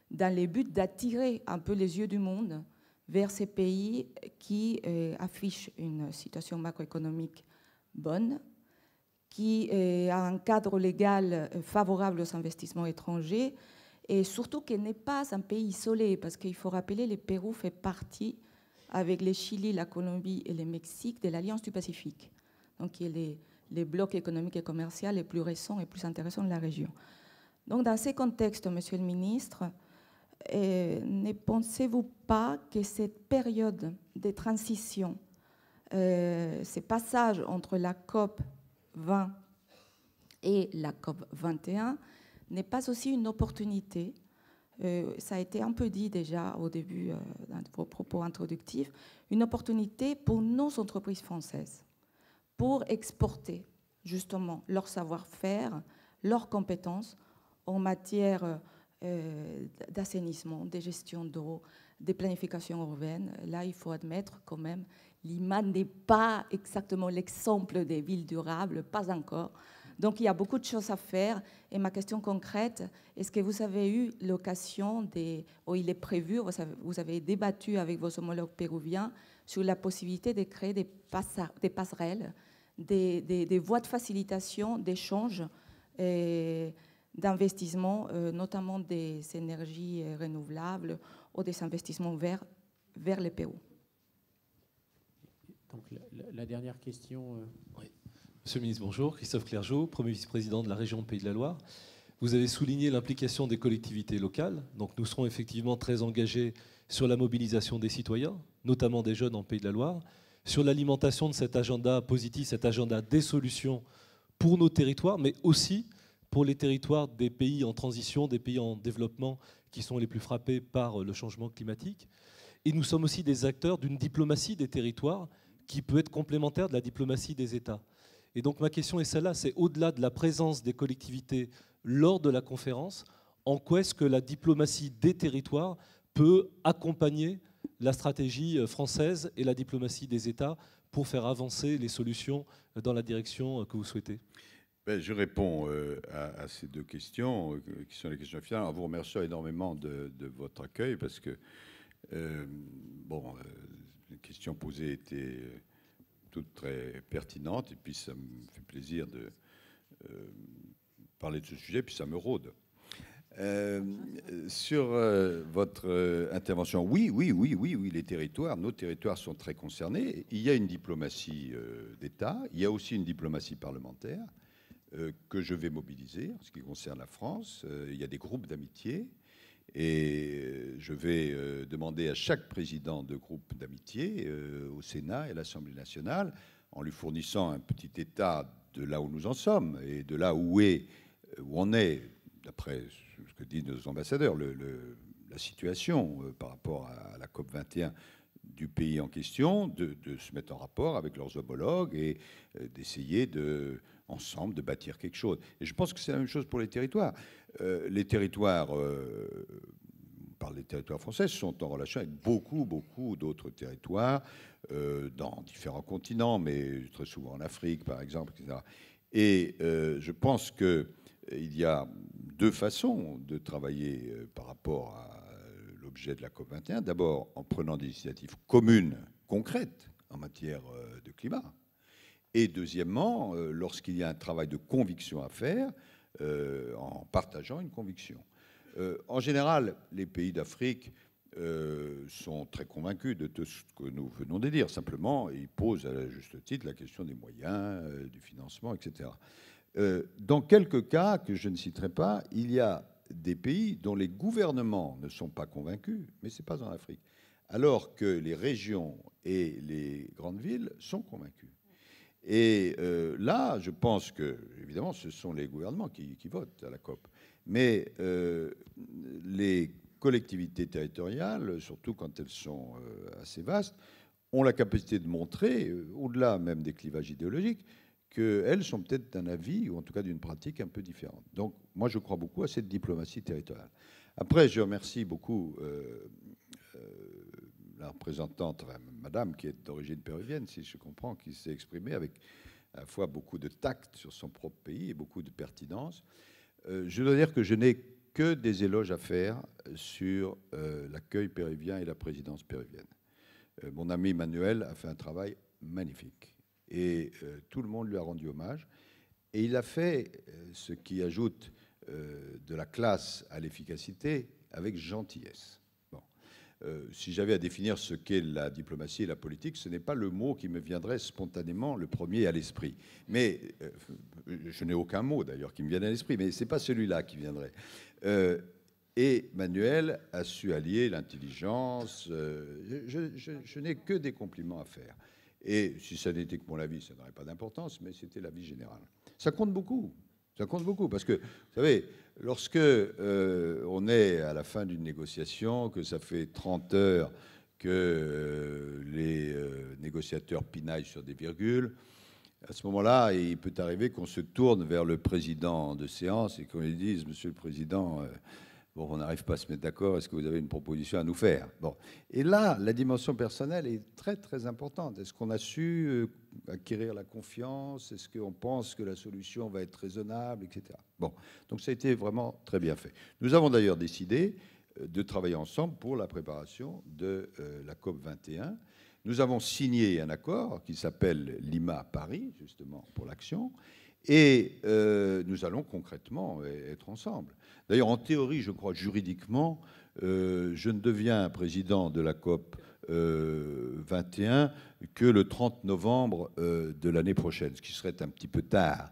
dans le but d'attirer un peu les yeux du monde vers ces pays qui affichent une situation macroéconomique bonne, qui a un cadre légal favorable aux investissements étrangers, et surtout qui n'est pas un pays isolé, parce qu'il faut rappeler que le Pérou fait partie, avec le Chili, la Colombie et le Mexique, de l'Alliance du Pacifique, donc qui est les blocs économiques et commerciaux les plus récents et plus intéressants de la région. Donc dans ces contextes, Monsieur le Ministre, ne pensez-vous pas que cette période de transition, ces passages entre la COP 20 et la COP 21 n'est pas aussi une opportunité, ça a été un peu dit déjà au début dans vos propos introductifs, une opportunité pour nos entreprises françaises pour exporter justement leur savoir-faire, leurs compétences en matière d'assainissement, de gestion d'eau, de planification urbaine. Là, il faut admettre quand même, Lima n'est pas exactement l'exemple des villes durables, pas encore. Donc, il y a beaucoup de choses à faire. Et ma question concrète, est-ce que vous avez eu l'occasion, ou il est prévu, vous avez débattu avec vos homologues péruviens sur la possibilité de créer des passerelles, des voies de facilitation, d'échange, d'investissement, notamment des énergies renouvelables ou des investissements vers le Pérou. Donc, la dernière question. Oui. Monsieur le ministre, bonjour. Christophe Clergeau, premier vice-président de la région Pays de la Loire. Vous avez souligné l'implication des collectivités locales. Donc nous serons effectivement très engagés sur la mobilisation des citoyens, notamment des jeunes en Pays de la Loire, sur l'alimentation de cet agenda positif, cet agenda des solutions pour nos territoires, mais aussi pour les territoires des pays en transition, des pays en développement qui sont les plus frappés par le changement climatique. Et nous sommes aussi des acteurs d'une diplomatie des territoires qui peut être complémentaire de la diplomatie des États. Et donc ma question est celle-là, c'est au-delà de la présence des collectivités lors de la conférence, en quoi est-ce que la diplomatie des territoires peut accompagner la stratégie française et la diplomatie des États pour faire avancer les solutions dans la direction que vous souhaitez? Je réponds à ces deux questions, qui sont les questions finales, en vous remerciant énormément de votre accueil, parce que les questions posées étaient toutes très pertinentes, et puis ça me fait plaisir de parler de ce sujet, puis ça me rôde. Sur votre intervention, oui, les territoires, nos territoires sont très concernés. Il y a une diplomatie d'État, il y a aussi une diplomatie parlementaire que je vais mobiliser en ce qui concerne la France. Il y a des groupes d'amitié et je vais demander à chaque président de groupe d'amitié au Sénat et à l'Assemblée nationale, en lui fournissant un petit état de là où nous en sommes et de là où on est, d'après ce que disent nos ambassadeurs, la situation par rapport à la COP21 du pays en question, de se mettre en rapport avec leurs homologues et d'essayer ensemble de bâtir quelque chose. Et je pense que c'est la même chose pour les territoires. Les territoires, on parle des territoires français, sont en relation avec beaucoup d'autres territoires dans différents continents, mais très souvent en Afrique, par exemple, etc. Et je pense qu'il y a deux façons de travailler par rapport à l'objet de la COP21. D'abord, en prenant des initiatives communes, concrètes, en matière de climat. Et deuxièmement, lorsqu'il y a un travail de conviction à faire, en partageant une conviction. En général, les pays d'Afrique sont très convaincus de tout ce que nous venons de dire. Simplement, ils posent à juste titre la question des moyens, du financement, etc. Dans quelques cas que je ne citerai pas, il y a des pays dont les gouvernements ne sont pas convaincus, mais ce n'est pas en Afrique, alors que les régions et les grandes villes sont convaincus. Et là, je pense que, évidemment, ce sont les gouvernements qui votent à la COP. Mais les collectivités territoriales, surtout quand elles sont assez vastes, ont la capacité de montrer, au-delà même des clivages idéologiques, qu'elles sont peut-être d'un avis, ou en tout cas d'une pratique un peu différente. Donc, moi, je crois beaucoup à cette diplomatie territoriale. Après, je remercie beaucoup la représentante, enfin, madame, qui est d'origine péruvienne, si je comprends, qui s'est exprimée avec à la fois beaucoup de tact sur son propre pays et beaucoup de pertinence. Je dois dire que je n'ai que des éloges à faire sur l'accueil péruvien et la présidence péruvienne. Mon ami Manuel a fait un travail magnifique et tout le monde lui a rendu hommage. Et il a fait ce qui ajoute de la classe à l'efficacité avec gentillesse. Bon. Si j'avais à définir ce qu'est la diplomatie et la politique, ce n'est pas le mot qui me viendrait spontanément le premier à l'esprit. Mais je n'ai aucun mot d'ailleurs qui me vienne à l'esprit, mais ce n'est pas celui-là qui viendrait. Et Manuel a su allier l'intelligence. Je n'ai que des compliments à faire. Et si ça n'était que mon avis, ça n'aurait pas d'importance, mais c'était l'avis général. Ça compte beaucoup. Ça compte beaucoup, parce que, vous savez, lorsque on est à la fin d'une négociation, que ça fait 30 heures que les négociateurs pinaillent sur des virgules, à ce moment-là, il peut arriver qu'on se tourne vers le président de séance et qu'on lui dise « Monsieur le Président, bon, on n'arrive pas à se mettre d'accord, est-ce que vous avez une proposition à nous faire ?» Bon. Et là, la dimension personnelle est très, très importante. Est-ce qu'on a su acquérir la confiance? Est-ce qu'on pense que la solution va être raisonnable, etc. Bon. Donc, ça a été vraiment très bien fait. Nous avons d'ailleurs décidé de travailler ensemble pour la préparation de la COP 21. Nous avons signé un accord qui s'appelle Lima-Paris, justement, pour l'action. Et nous allons concrètement être ensemble. D'ailleurs, en théorie, je crois juridiquement, je ne deviens président de la COP 21 que le 30 novembre de l'année prochaine, ce qui serait un petit peu tard,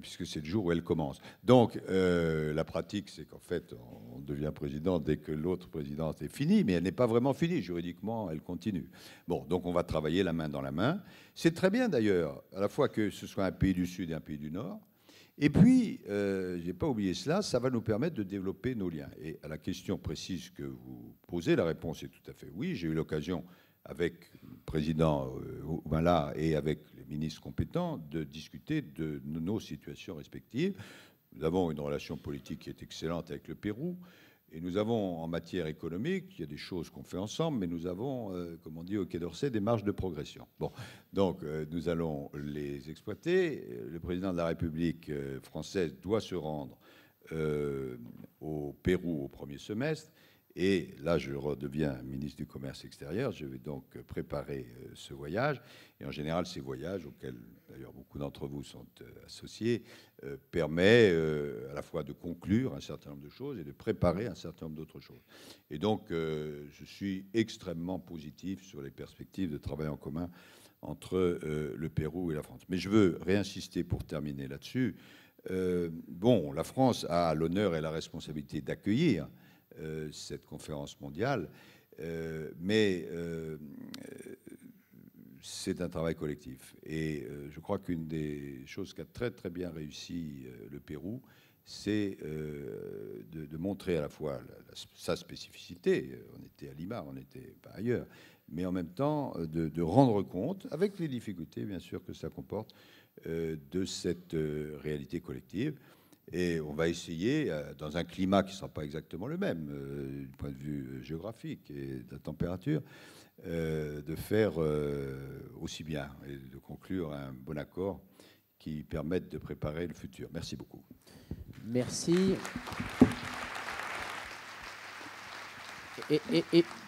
puisque c'est le jour où elle commence. Donc, la pratique, c'est qu'en fait, on devient président dès que l'autre présidence est finie, mais elle n'est pas vraiment finie. Juridiquement, elle continue. Bon, donc on va travailler la main dans la main. C'est très bien, d'ailleurs, à la fois que ce soit un pays du Sud et un pays du Nord. Et puis, je n'ai pas oublié cela, ça va nous permettre de développer nos liens. Et à la question précise que vous posez, la réponse est tout à fait oui. J'ai eu l'occasion, avec le président Humala et avec les ministres compétents, de discuter de nos situations respectives. Nous avons une relation politique qui est excellente avec le Pérou. Et nous avons, en matière économique, il y a des choses qu'on fait ensemble, mais nous avons, comme on dit au Quai d'Orsay, des marges de progression. Bon, donc nous allons les exploiter. Le président de la République française doit se rendre au Pérou au premier semestre. Et là, je redeviens ministre du Commerce extérieur. Je vais donc préparer ce voyage. Et en général, ces voyages, auxquels d'ailleurs beaucoup d'entre vous sont associés, permet à la fois de conclure un certain nombre de choses et de préparer un certain nombre d'autres choses. Et donc, je suis extrêmement positif sur les perspectives de travail en commun entre le Pérou et la France. Mais je veux réinsister pour terminer là-dessus. Bon, la France a l'honneur et la responsabilité d'accueillir cette conférence mondiale, mais c'est un travail collectif. Et je crois qu'une des choses qu'a très très bien réussi le Pérou, c'est de montrer à la fois sa spécificité. On était à Lima, on n'était pas ailleurs, mais en même temps de rendre compte, avec les difficultés bien sûr que ça comporte, de cette réalité collective. Et on va essayer, dans un climat qui ne sera pas exactement le même, du point de vue géographique et de la température, de faire aussi bien et de conclure un bon accord qui permette de préparer le futur. Merci beaucoup. Merci.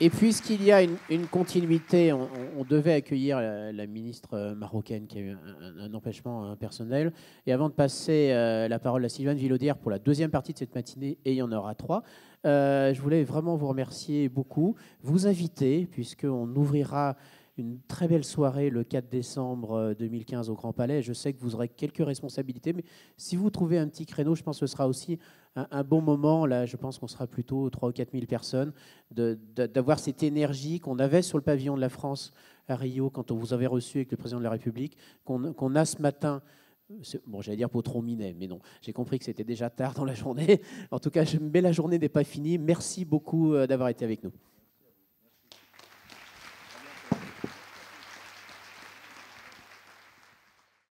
Et puisqu'il y a une continuité, on devait accueillir la ministre marocaine qui a eu un empêchement personnel. Et avant de passer la parole à Sylvain Villaudière pour la deuxième partie de cette matinée, et il y en aura 3, je voulais vraiment vous remercier beaucoup, vous inviter, puisqu'on ouvrira une très belle soirée le 4 décembre 2015 au Grand Palais. Je sais que vous aurez quelques responsabilités, mais si vous trouvez un petit créneau, je pense que ce sera aussi un bon moment. Là, je pense qu'on sera plutôt 3 ou 4 000 personnes, d'avoir cette énergie qu'on avait sur le pavillon de la France à Rio quand on vous avait reçu avec le président de la République, qu'on a ce matin. Bon, j'allais dire Potron-Minet, mais non. J'ai compris que c'était déjà tard dans la journée. En tout cas, mais la journée n'est pas finie. Merci beaucoup d'avoir été avec nous.